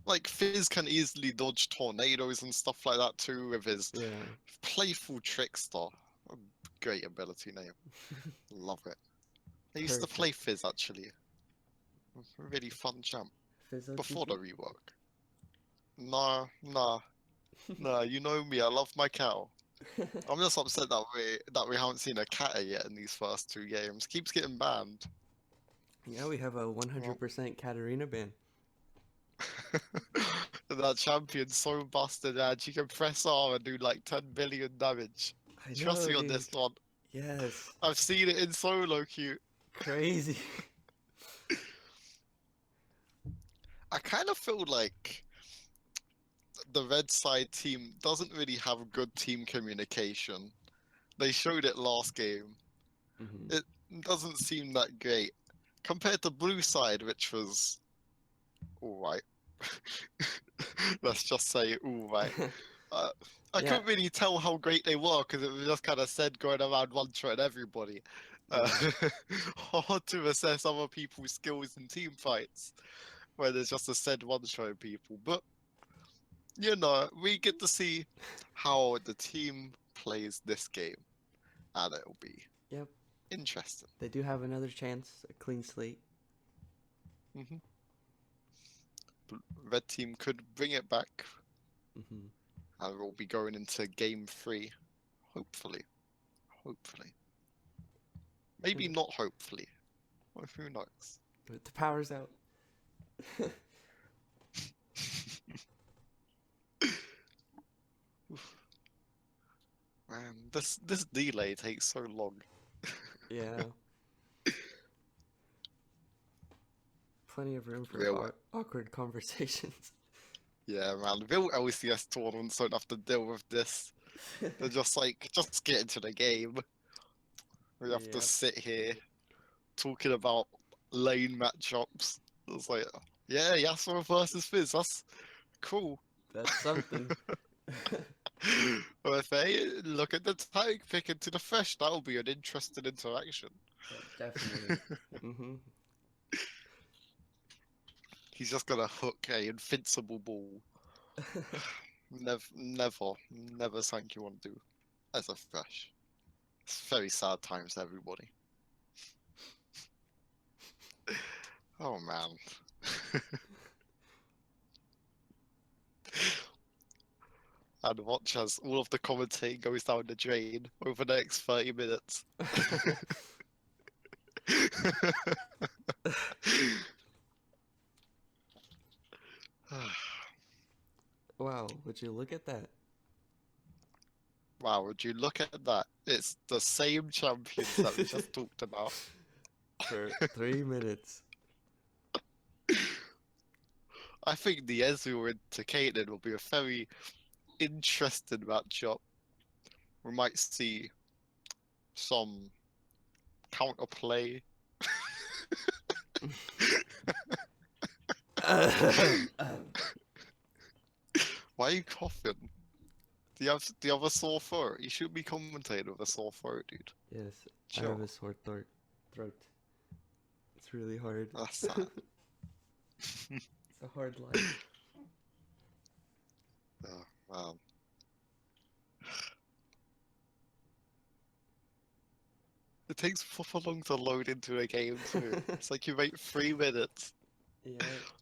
like Fizz can easily dodge tornadoes and stuff like that too with his Yeah. playful trickster. A great ability name. Love it. I used to Perfect. play Fizz actually. Really fun champ Fizz before the OTP? rework. Nah. You know me. I love my cow. I'm just upset that we haven't seen a Kata yet in these first two games. Keeps getting banned. Yeah, we have a Well, 100% Katarina ban. that champion's so busted, man. She can press R and do like 10 billion damage. I Trust know, me on dude. this one. Yes. I've seen it in solo queue. Crazy. I kind of feel like the red side team doesn't really have good team communication. They showed it last game. Mm-hmm. It doesn't seem that great compared to blue side, which was all right. Let's just say all right. Uh, I Yeah. couldn't really tell how great they were because it was just kind of said going around one shot everybody. Uh, Mm-hmm. hard to assess other people's skills in team fights where there's just a said one shot people. But you know, we get to see how the team plays this game, and it'll be Yep. interesting. They do have another chance, a clean slate. hmm Red team could bring it back, Mm-hmm. and we'll be going into game 3, hopefully. Hopefully. Maybe not hopefully. Well, who knows? The power's out. Man, this delay takes so long. Yeah. Plenty of room for Real, awkward conversations. yeah, man. Real LCS tournaments don't have to deal with this. They're just like, just get into the game. We have to Yep. sit here talking about lane matchups. It's like, yeah, Yasuo versus Fizz. That's cool. That's something. Or if they look at the tag pick into the fresh, that'll be an interesting interaction. Definitely. Mm-hmm. He's just gonna hook a invincible ball. Never something you want to do as a fresh. It's very sad times, everybody. Oh man. And watch as all of the commentating goes down the drain over the next 30 minutes. Wow, would you look at that? Wow, would you look at that? It's the same champions that we just talked about. For 3 minutes. I think the Ezreal into Caitlyn will be a very interesting matchup. We might see some counterplay. Why are you coughing? Do you have a sore throat? You should be commentating with a sore throat, dude. Yes, I Chill. have a sore throat. It's really hard. That's sad. It's a hard life. Man. It takes proper long to load into a game too. It's like you wait 3 minutes Yeah,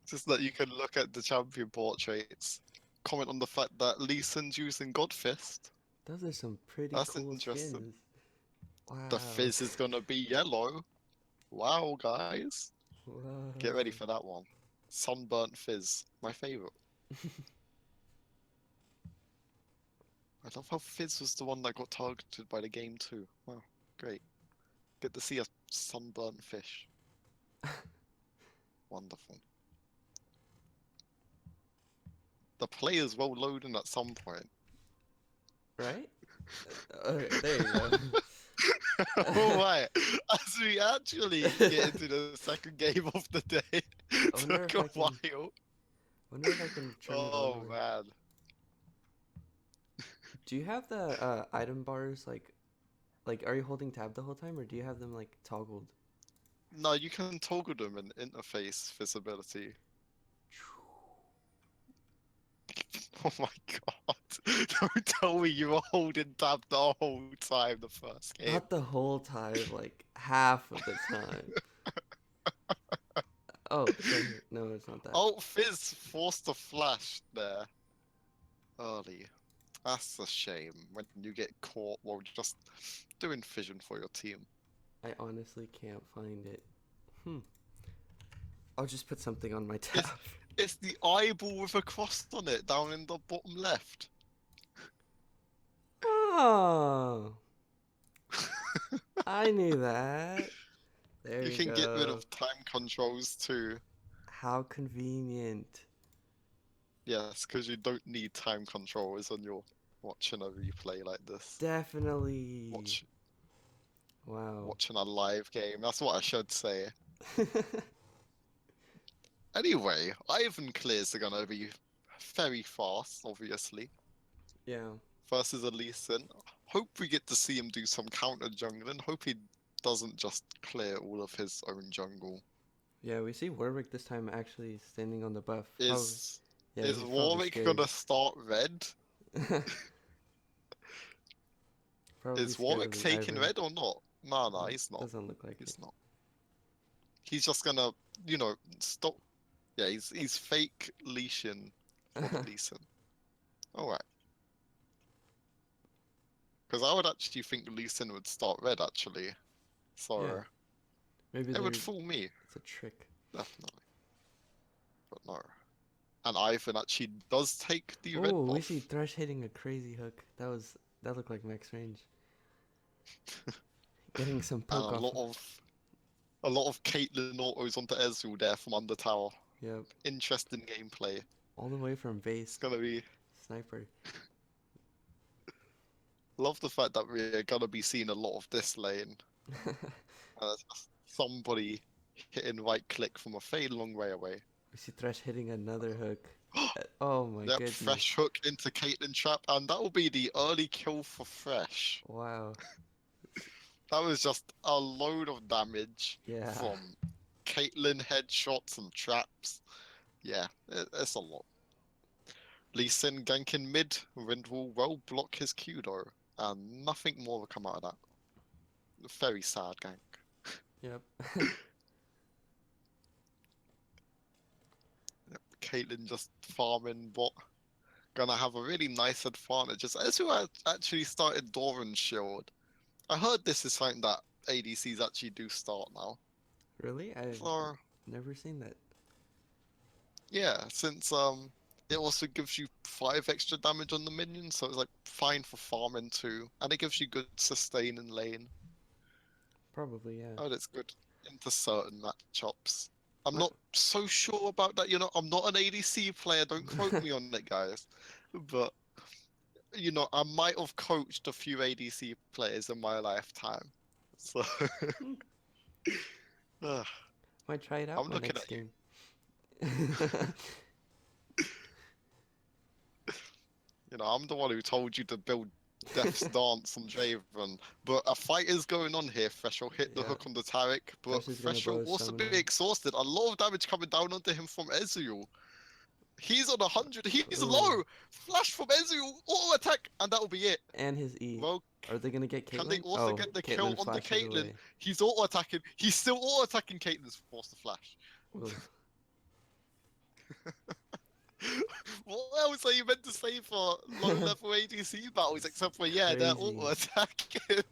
just that you can look at the champion portraits. Comment on the fact that Lee Sin's using Godfist. those are some pretty That's cool interesting. skins. The Wow. Fizz is gonna be yellow. Wow, guys. Get ready Whoa. for that one. Sunburnt Fizz, my favorite. I love how Fizz was the one that got targeted by the game too. Wow, great. Get to see a sunburnt fish. Wonderful. The players will load in at some point. Right? Okay, there you go. Alright, as we actually get into the second game of the day, I wonder took if a I can. while. Wonder if I can turn it on. Oh man. Do you have the item bars like are you holding tab the whole time or do you have them like toggled? No, you can toggle them in interface visibility. Oh my god. Don't tell me you were holding tab the whole time the first game. Not the whole time, like half of the time. Oh, it's right here. No, it's not that. Oh, Fizz forced a flash there early. That's a shame when you get caught while just doing fission for your team. I honestly can't find it. I'll just put something on my tab. It's the eyeball with a cross on it down in the bottom left. Oh, I knew that. There You you can get rid go. of time controls too. How convenient. Yes, because you don't need time controls when you're watching a replay like this. Definitely. Watch, Wow. watching a live game. That's what I should say. Anyway, Ivan clears are gonna be very fast, obviously. Yeah. Versus Aleeson. Hope we get to see him do some counter jungling. Hope he doesn't just clear all of his own jungle. Yeah, we see Warwick this time actually standing on the buff. Probably, Is yeah, is he's probably Warwick scared. gonna start red? Probably Is scared Warwick of the taking Ivern. red or not? No, he's not. Doesn't look like it. He's not. He's just gonna, stop. Yeah, he's fake leashing for the Leeson. Alright. Because I would actually think Leeson would start red actually. So Yeah. Maybe it would it's fool me, a trick. definitely. But no. And Ivan actually does take the red Oh, we buff. see Thresh hitting a crazy hook. That looked like max range. Getting some And poke a off. lot of Caitlyn autos onto Ezreal there from under tower. Yep. Interesting gameplay. All the way from It's base. gonna be. Sniper. Love the fact that we're gonna be seeing a lot of this lane. Just somebody hitting right click from a fairly long way away. We see Thresh hitting another hook. Oh my Yep, goodness. fresh hook into Caitlyn trap, and that will be the early kill for Fresh. Wow. That was just a load of damage Yeah. from Caitlyn headshots and traps. Yeah, it's a lot. Lee Sin ganking mid, Wind will well block his Q though, and nothing more will come out of that. Very sad gank. Yep. Yep, Caitlyn just farming bot. Gonna have a really nice advantage. As who actually started Doran's shield. I heard this is something that ADCs actually do start now. Really? I've So never seen that. yeah, since it also gives you 5 extra damage on the minions, so it's like fine for farming too. And it gives you good sustain in lane. Probably, yeah. Oh, that's good into certain matchups. I'm My- not so sure about that, I'm not an ADC player, don't quote me on it, guys. But, I might have coached a few ADC players in my lifetime. So, Ugh, Might try it out I'm my looking next at you. game. I'm the one who told you to build Death's Dance on Draven, but a fight is going on here. Fresh will hit the Yeah. hook on the Taric, but Thresh is gonna Fresh blow will his also be summoner. exhausted. A lot of damage coming down onto him from Ezreal. He's on 100. He's Ooh. low. Flash from Ezreal. Auto attack, and that'll be it. And his E. Well, Are they gonna get Caitlyn? can they also Oh, get the Caitlyn kill on the flashes Caitlyn? away. He's auto attacking. He's still auto attacking Caitlyn's forced to flash. Ooh. What else are you meant to say for low level ADC battles except for they're Crazy. auto attacking?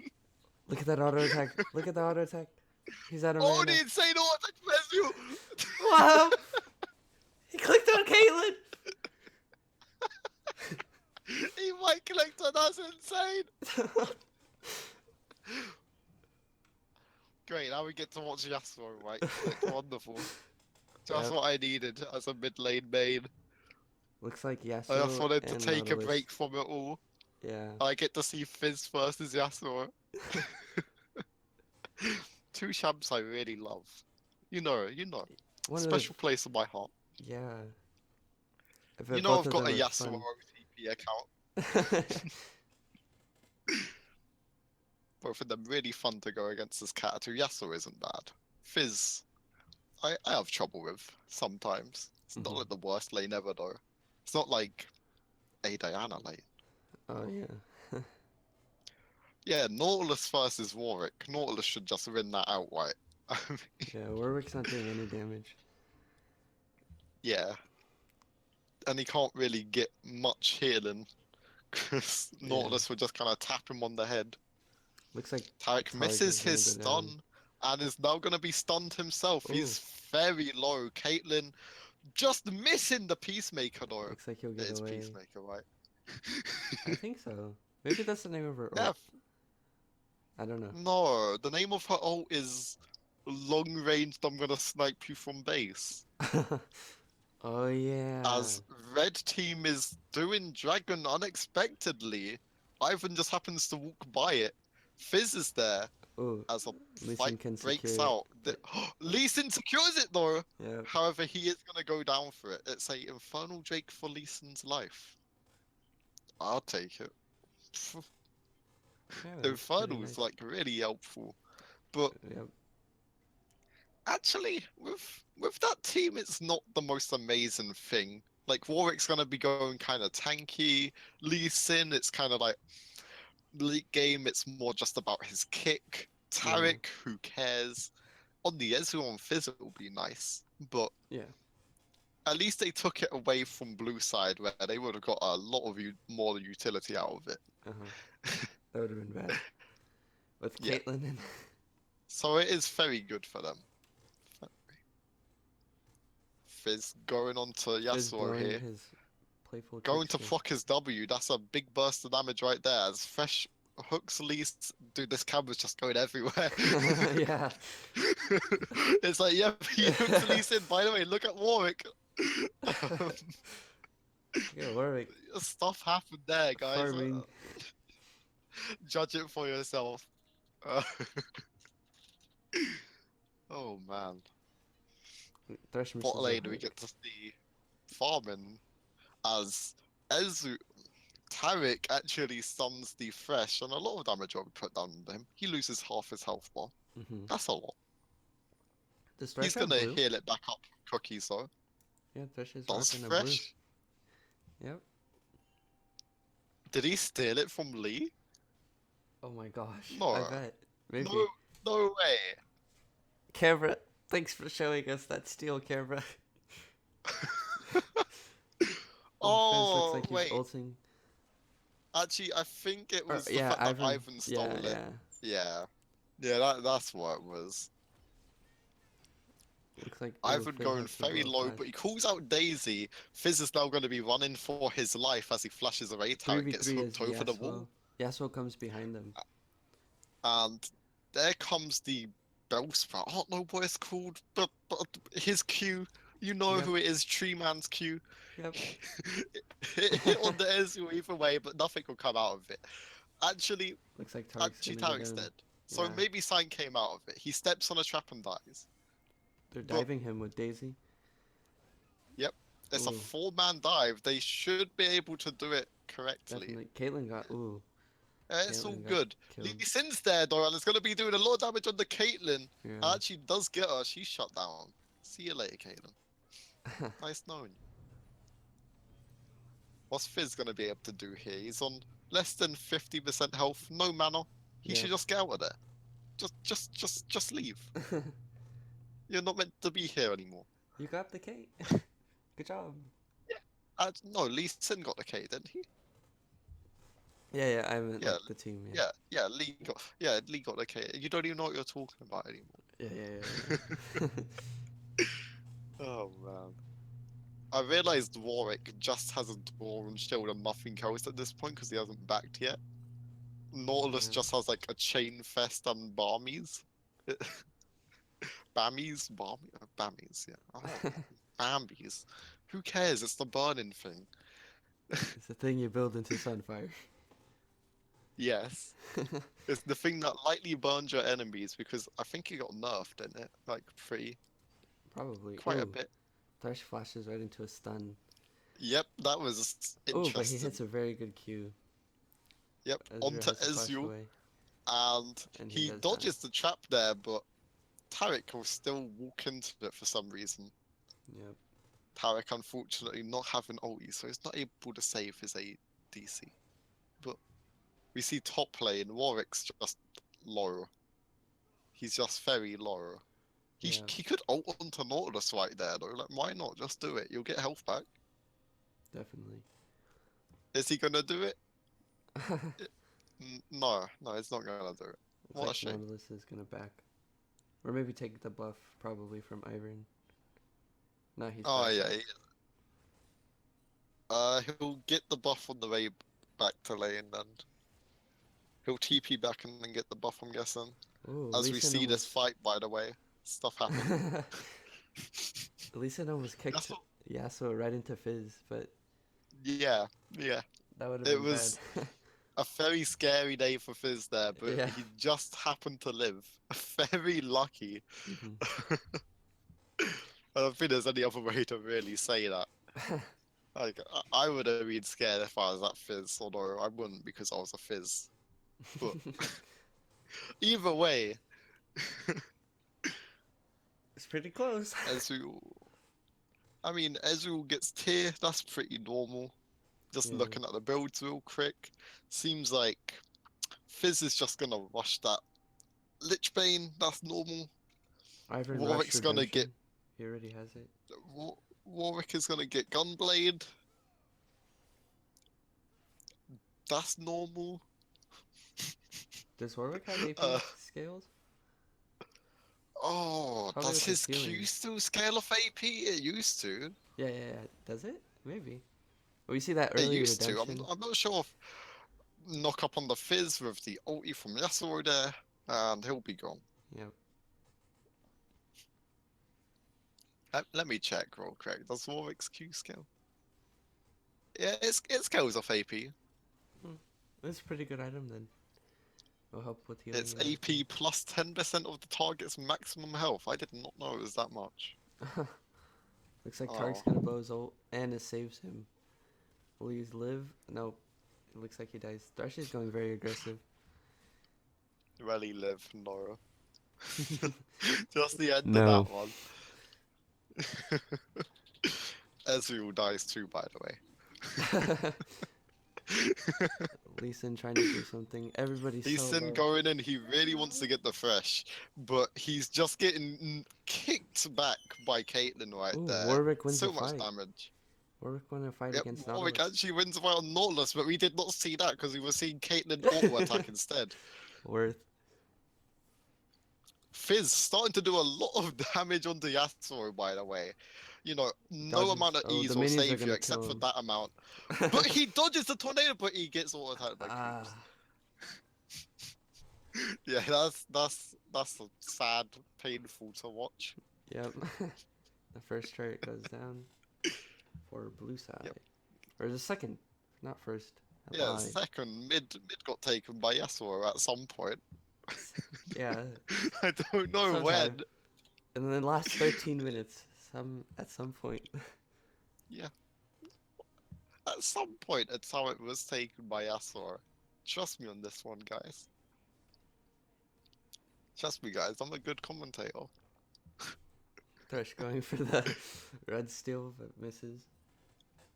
Look at that auto attack. Look at the auto attack. He's out of Oh, mana. the insane auto attack from Ezreal! Wow! He clicked on Caitlyn! He might collect her, that's insane! Great, now we get to watch Yasuo, right? It's wonderful. Just Yep. what I needed as a mid lane main. Looks like I Yasuo just wanted to and take a Nautilus. break from it all. Yeah. I get to see Fizz versus Yasuo. Two champs I really love. You know. One of Special place in my heart. the, yeah. If You it- know both I've of got a them are Yasuo OTP account. fun. Both of them really fun to go against this cat. Yasuo isn't bad. Fizz, I have trouble with sometimes. It's not Mhm. like the worst lane ever though. It's not like a Diana lane. Oh yeah. Yeah, Nautilus versus Warwick. Nautilus should just win that outright. Yeah, Warwick's not doing any damage. Yeah. And he can't really get much healing. Because Yeah. Nautilus would just kind of tap him on the head. Looks like Tarek Tarek misses is gonna his go down. stun and is now going to be stunned himself. Ooh. He's very low. Caitlyn just missing the Peacemaker though. Looks like he'll It get is away. Peacemaker, right? I think so. Maybe that's the name of her ult. Yeah, I don't know. no, the name of her ult is long ranged. I'm gonna snipe you from base. Oh yeah. As red team is doing dragon unexpectedly, Ivan just happens to walk by it. Fizz is there Ooh. as a Lee Sin fight can breaks secure it. out. Lee Sin secures it though. Yeah. However, he is gonna go down for it. It's a Infernal Drake for Lee Sin's life. I'll take it. Yeah, that's pretty Infernal is nice. like really helpful. But Yep. actually, with that team, it's not the most amazing thing. Like Warwick's gonna be going kind of tanky. Lee Sin, it's kind of like late game. It's more just about his kick. Tarek, who cares? On the Ezreal and Fizz, it will be nice, but Yeah. at least they took it away from blue side, where they would have got a lot of more utility out of it. Uh-huh. That would have been bad. With Yeah. Caitlyn and So it is very good for them. Fizz going on to Fizz Yasuo blowing here. his playful Going to trickster. fuck his W. That's a big burst of damage right there. As fresh hooks least, dude, this camera's just going everywhere. Yeah. It's like, yeah, he hooks least in. By the way, look at Warwick. Yeah, Warwick Stuff happened there, guys. farming. Judge it for yourself. Uh, oh man. Thresh misses Bot a lane, we hook. get to see farming as Tarek actually stuns the Thresh, and a lot of damage will be put down on him. He loses half his health bar. Mm-hmm. That's a lot. Does Thresh He's have gonna blue? heal it back up with cookies though. Yeah, Thresh is Does rocking a blue. Thresh? Yep. Did he steal it from Lee? Oh my gosh. No. I bet. Maybe. No way. Camera, thanks for showing us that steel camera. Oh, Fizz looks like wait. he's ulting. Actually, I think it Or, was the yeah, fact that Ivan. Ivan stole Yeah, it. yeah. Yeah. Yeah, that's what it was. Looks like Ivan Fizz going has the very blow low, flash. but he calls out Daisy. Fizz is now going to be running for his life as he flashes away. Tarek gets 3v3 hooked is over the wall. Yasuo comes behind them. And there comes the Bellsprout. I don't know what it's called, but his Q. You know Yep. who it is, Tree Man's Q. Yep. It hit on the Ezreal either way, but nothing will come out of it. Actually, Looks like Tarek's actually gonna go Tarek's down. dead. So Yeah. maybe Sign came out of it. He steps on a trap and dies. They're but- diving him with Daisy. It's a Ooh. 4-man dive. They should be able to do it correctly. Definitely. Caitlyn got. Ooh. It's all Caitlyn got good. killed. Lee Sin's there though, and it's going to be doing a lot of damage on the Caitlyn. Yeah. Actually does get her. She's shut down. See you later, Caitlyn. Nice knowing you. What's Fizz gonna be able to do here? He's on less than 50% health, no mana. He Yeah. should just get out of there. Just leave. You're not meant to be here anymore. You got the Kate. Good job. No, Lee Sin got the K, didn't he? Yeah, I meant Yeah, like the team. Yeah. Lee got the K. You don't even know what you're talking about Yeah. Oh man. I realized Warwick just has a door and shield and nothing else at this point because he hasn't backed yet. Nautilus Yeah. just has like a chain fest and Barmies. Bammies, yeah. I don't know. Bambies. Who cares? It's the burning thing. It's the thing you build into Sunfire. Yes. It's the thing that lightly burns your enemies because I think it got nerfed, didn't it? Like Probably. quite a Ooh, bit. Thresh flashes right into a stun. Yep, that was Oh, but he interesting. hits a very good Q. Yep, Ezreal onto has to flash Ezreal, away, and and he he does that. dodges the trap there, but Tarek will still walk into it for some reason. Yep. Tarek, unfortunately, not having ulti, so he's not able to save his ADC. But we see top lane, Warwick's just low. He's just very low. Yeah. He could ult onto Nautilus right there, though. Like, why not? Just do it. You'll get health back. Definitely. Is he gonna do it? Looks No, he's not gonna do it. What a like shame. Nautilus is gonna back, or maybe take the buff probably from Iron. No, he's Oh back. yeah, he'll get the buff on the way back to lane, and he'll TP back and then get the buff, I'm guessing. Ooh, As we see this fight, by the way, stuff happen. Lee Sin almost kicked That's what, Yasuo right into Fizz, but yeah. that would have It been was bad. a very scary day for Fizz there, but Yeah. he just happened to live. Very lucky. Mhm. I don't think there's any other way to really say that. Like, I would have been scared if I was at Fizz, although I wouldn't because I was a Fizz. But either way, It's pretty close. Ezreal. I mean, Ezreal gets tier, that's pretty normal. Just Yeah. looking at the builds real quick. Seems like Fizz is just gonna rush that Lichbane, that's normal. Ivan Rush Warwick's gonna get. Redemption. He already has it. Warwick is gonna get Gunblade. That's normal. Does Warwick have AP Uh, scales? oh, Probably does with his his Q healing. still scale off AP? It used to. Yeah. Does it? Maybe. We see that It early used to. redemption. I'm not sure if knock up on the Fizz with the ulti from Yasuo there, and he'll be gone. Yep. Let me check real quick. Does Warwick's Q scale? Yeah, it scales off AP. It's a pretty good item then. Will help with healing. It's and AP plus 10% of the target's maximum health. I did not know it was that much. everything. Looks like Oh. Tark's gonna bow his ult, and it saves him. Will he live? Nope. It looks like he dies. Thresh is going very aggressive. Rally live, Nora. Just the end No. of that one. Ezreal dies too, by the way. Lee Sin trying to do something. Everybody's Lee so Sin low. going in, he really wants to get the fresh, but he's just getting kicked back by Caitlyn right Ooh, there. Warwick wins So the much fight. damage. Warwick won a fight Yep, against Warwick Nautilus. actually wins the fight on Nautilus, but we did not see that because we were seeing Caitlyn auto attack instead. Worth. Fizz starting to do a lot of damage onto Yasuo, by the way. You know, no Dodges. amount of Oh, ease the will minions are save you gonna except kill for him. that amount. But he dodges the tornado, but he gets auto attacked by Ah. creeps. Yeah, that's sad, painful to watch. Yep. The first turret goes down for blue side. Yep. Or the second, not first. I Yeah, lied. second mid got taken by Yasuo at some point. Yeah. I don't know Sometime. when. And then the last 13 minutes, at some point. Yeah. At some point, it's how it was taken by Yasuo. Trust me on this one, guys. Trust me, guys. I'm a good commentator. Thresh going for the red steal, but misses.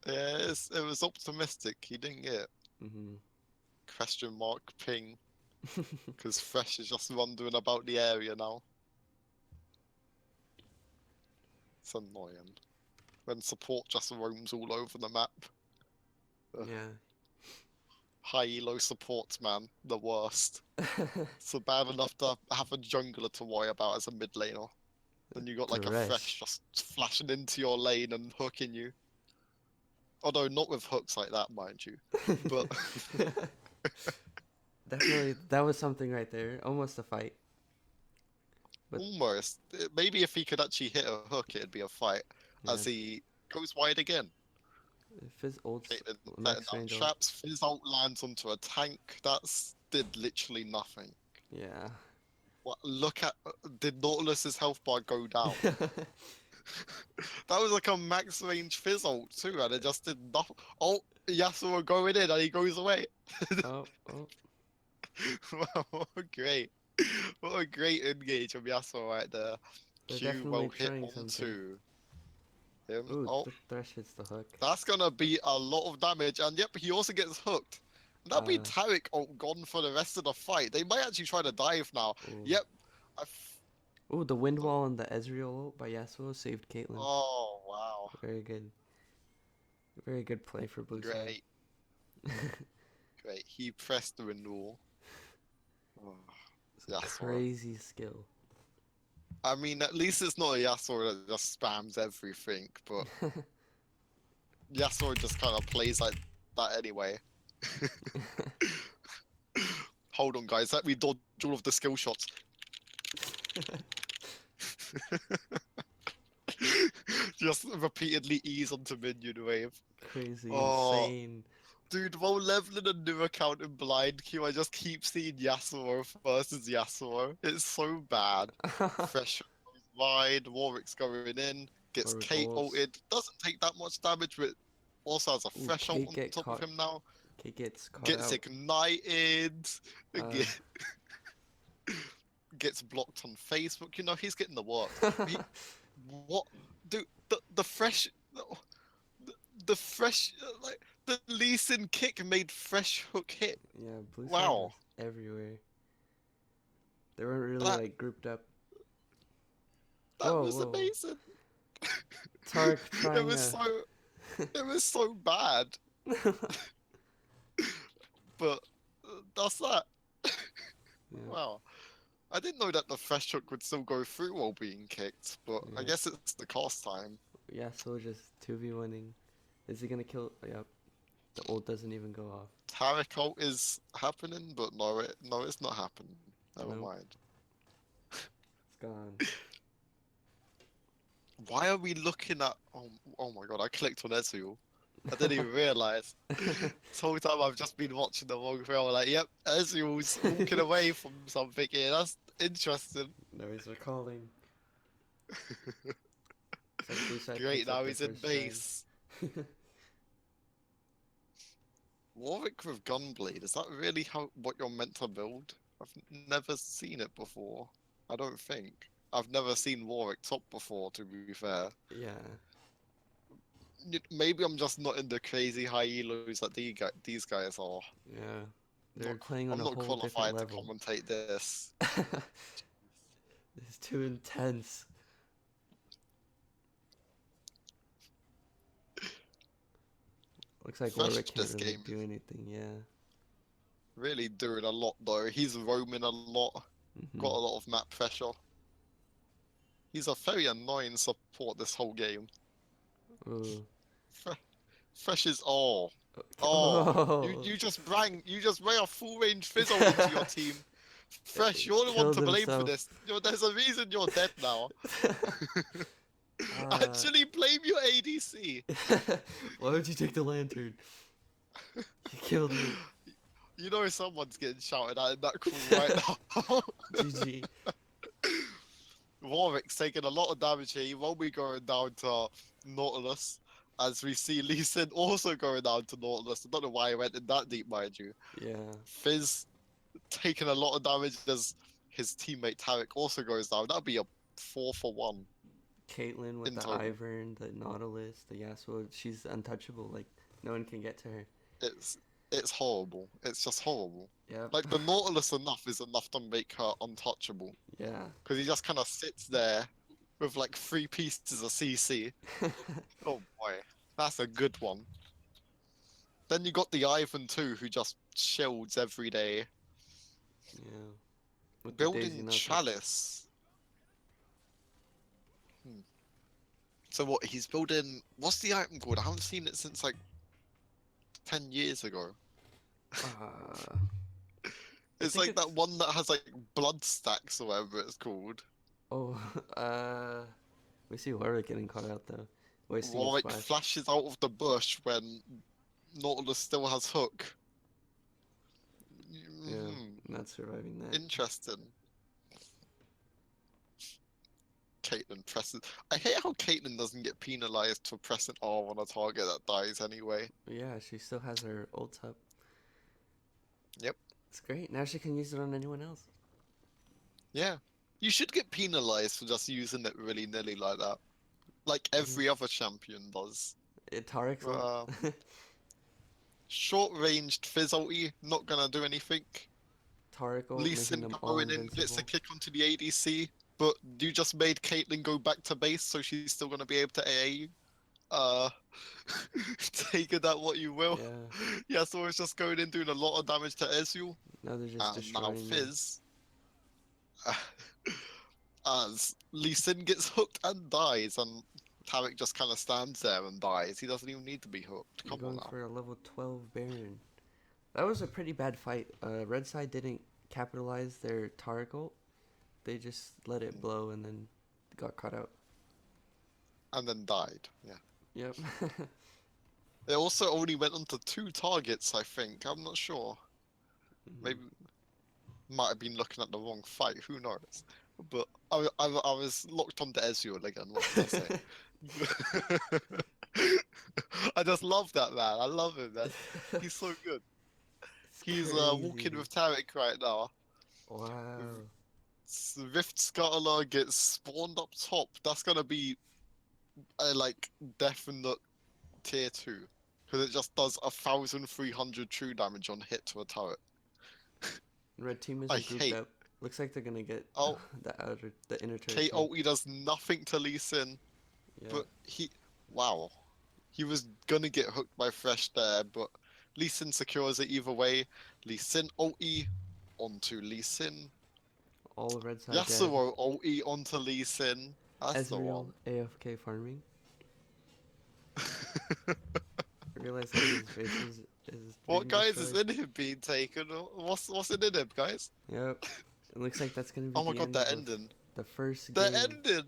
Yeah, it was optimistic. He didn't get Mm-hmm. question mark ping because Fresh is just wandering about the area now. It's annoying when support just roams all over the map. Ugh. Yeah. High elo supports, man, the worst. So bad enough to have a jungler to worry about as a mid laner. Then you got like a Fresh Thresh. just flashing into your lane and hooking you. Although not with hooks like that, mind you. But Definitely, that was something right there. Almost a fight. But almost. Maybe if he could actually hit a hook, it'd be a fight. yeah, As he goes wide again. if his ult's Caitlyn setting max down range ult. traps. Fizz ult lands onto a tank. That's did literally nothing. Yeah. What? Look at did Nautilus's health bar go down? That was like a max range Fizz ult too, and it just did nothing. Oh, Yasuo going in and he goes away. Oh, oh. Wow, what a great, what a great engage from Yasuo right there. They're Q definitely well hit trying something. onto him. Ooh, Oh, the Thresh hits the hook. that's gonna be a lot of damage, and yep, he also gets hooked. And that'll be Uh, Tarek gone for the rest of the fight. They might actually try to dive now. ooh. Yep. Ooh, the wind wall and the Ezreal ult by Yasuo saved Caitlyn. Oh wow, Very good. Very good play for blue side. great, great. He pressed the renewal. Oh, Yasuo. Crazy skill. I mean, at least it's not a Yasuo that just spams everything, but Yasuo just kind of plays like that anyway. Hold on, guys. Let me dodge all of the skill shots. Just repeatedly ease onto minion wave. Crazy, Oh, insane. dude, while leveling a new account in blind queue, I just keep seeing Yasuo versus Yasuo. It's so bad. Fresh goes wide, Warwick's going in, gets Warwick Kate ults. ulted, doesn't take that much damage, but also has a Ooh, fresh ult Kate on get top of caught. him now. Kate gets caught Gets out. ignited, Uh, gets blocked on Facebook. You know, he's getting the work. He, what? Dude, the fresh. The fresh. Like, the Lee Sin kick made fresh hook hit. yeah, blue side Wow. was everywhere. They weren't really That, like grouped up. that Whoa, was whoa. amazing. Tark It trying was a. so. It was so bad. But that's that. Yeah, Wow. I didn't know that the fresh hook would still go through while being kicked, but I yeah. guess it's the cast time. Yasuo just 2v1ing. Is he gonna kill? Yep. The ult doesn't even go off. Tarek ult is happening, but no, it's not happening. Never Nope. mind. It's gone. Why are we looking at? Oh my god! I clicked on Ezreal. I didn't even realize. This whole time I've just been watching the wrong film. Like, yep, Ezreal's walking away from something here. That's interesting. No, he's recalling. It's like blue side Great, picks up now their he's in first base. trade. Warwick with Gunblade, is that really how what you're meant to build? I've never seen it before. I don't think. I've never seen Warwick top before, to be fair. Yeah. Maybe I'm just not in the crazy high elos that these guys are. Yeah. I'm They're not, playing on I'm a not whole different qualified to level. commentate this. It's too intense. Looks like Fresh Warwick can't this really game do is anything, yeah. really doing a lot though. He's roaming a lot, got Hmm. a lot of map pressure. He's a very annoying support this whole game. Ooh. Fre- Fresh is oh, you Oh! you just rang a full range fizzle into your team. Fresh, you're the one Killed to blame for himself. this. There's a reason you're dead now. uh, Actually, blame your ADC. Why would you take the lantern? You killed me. You know someone's getting shouted at in that call right now. GG. Warwick's taking a lot of damage here. He won't be going down to Nautilus. As we see Lee Sin also going down to Nautilus. I don't know why he went in that deep, mind you. Yeah. Fizz taking a lot of damage as his teammate Tarek also goes down. That'd be a 4-for-1. Caitlyn with in the total. Ivern, the Nautilus, the Yasuo. She's untouchable. Like no one can get to her. It's it's horrible. It's just horrible. Yep. Like the Nautilus enough is enough to make her untouchable Yeah. because he just kind of sits there with like 3 pieces of CC. Oh boy, that's a good one. Then you got the Ivan too, who just shields every day. Yeah. With the Daisy Building no touch. Chalice. Hmm. So what? He's building. What's the item called? I haven't seen it since like 10 years ago. Uh, I It's think like it's that one that has like blood stacks or whatever it's called. oh we see Warwick getting caught out though. Wasting his Warwick flash. flashes out of the bush when Nautilus still has hook. Yeah, Mhm. not surviving that. Interesting. Caitlyn presses. I hate how Caitlyn doesn't get penalized for pressing R on a target that dies anyway. But yeah, she still has her ult up. Yep. It's great. Now she can use it on anyone else. Yeah. You should get penalized for just using it willy nilly like that. Like Mhm. every other champion does. Tarek's ult. Uh, Short ranged Fizz ulti, not gonna do anything. Tarek ult, Lee making Sin them all going in, gets a invincible. kick onto the ADC, but you just made Caitlyn go back to base, so she's still gonna be able to AA you. Uh, take it that what you will. Yeah. Yeah, so it's just going in doing a lot of damage to Ezreal. Now they're just And now destroying them. Fizz, as Lee Sin gets hooked and dies, and Tarek just kind of stands there and dies. He doesn't even need to be hooked. You're Come on going now. for a level 12 Baron. That was a pretty bad fight. Red side didn't capitalize their Tarek ult. They just let it Mm. blow and then got caught out. And then died. Yeah. Yep. It also only went onto 2 targets, I think. I'm not sure. Maybe might have been looking at the wrong fight. Who knows? But I was locked onto Ezreal again. What can I say? I just love that man. I love him, man. He's so good. It's He's crazy. walking with Tarek right now. Wow. Rift Scuttler gets spawned up top. That's gonna be a like definite tier 2 because it just does 1,300 true damage on hit to a turret. Red team I isn't grouped hate. up. Looks like they're gonna get Oh, the inner turret K kill. ulti does nothing to Lee Sin, Yeah. but wow, he was gonna get hooked by Fresh there, but Lee Sin secures it either way. Lee Sin ulti onto Lee Sin. All red side dead. Yasuo ulti onto Lee Sin. That's the Ezreal one. AFK farming. I realize that his base is What being guys is destroyed. in him being taken? What's in him, guys? Yep. It looks like that's gonna be Oh my the god, end they're of ending. the first They're game. ending.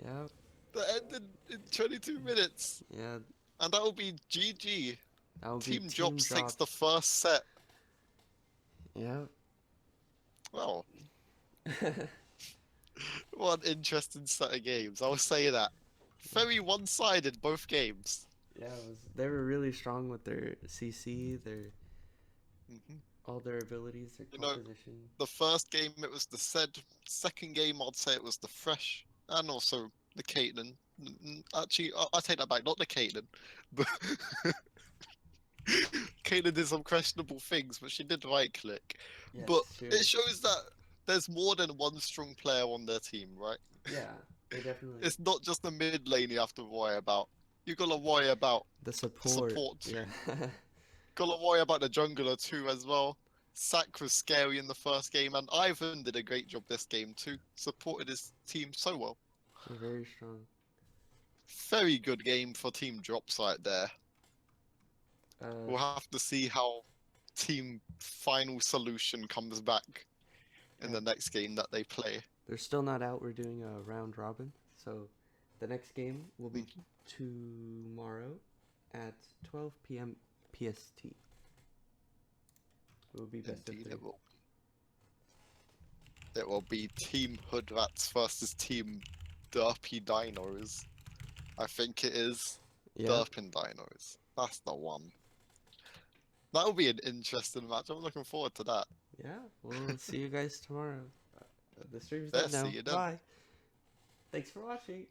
Yep. They're ending in 22 minutes. Yeah. And that will be GG. That would be Team team Drops takes the drops. first set. Yep. Well, what an interesting set of games. I'll say that. Very one-sided, both games. Yeah, it was. They were really strong with their CC, their Hmm. all their abilities, their You know, composition. the first game it was the Zed. Second game I'd say it was the Fresh, and also the Caitlyn. Actually, I take that back. Not the Caitlyn, but Caitlyn did some questionable things, but she did right click. Yes, But sure. it shows that there's more than one strong player on their team, right? Yeah, they definitely. It's not just the mid lane you have to worry about. You gotta worry about The the support. support too. Yeah. Gotta worry about the jungler too as well. Sack was scary in the first game, and Ivan did a great job this game too. Supported his team so well. They're very strong. Very good game for Team Drops right there. Uh, We'll have to see how Team Final Solution comes back in Yeah. the next game that they play. they're still not out. We're doing a round robin, so the next game will be Mhm. tomorrow at 12 p.m. PST. It will be best of Indeed, three. it will. It will be Team Hoodrats versus Team Derpy Dinos. I think it is Yeah. Derpin Dinos. That's the one. That'll be an interesting match. I'm looking forward to that. Yeah. We'll see you guys tomorrow. The stream's Yeah, done now. see you then. Bye. Thanks for watching.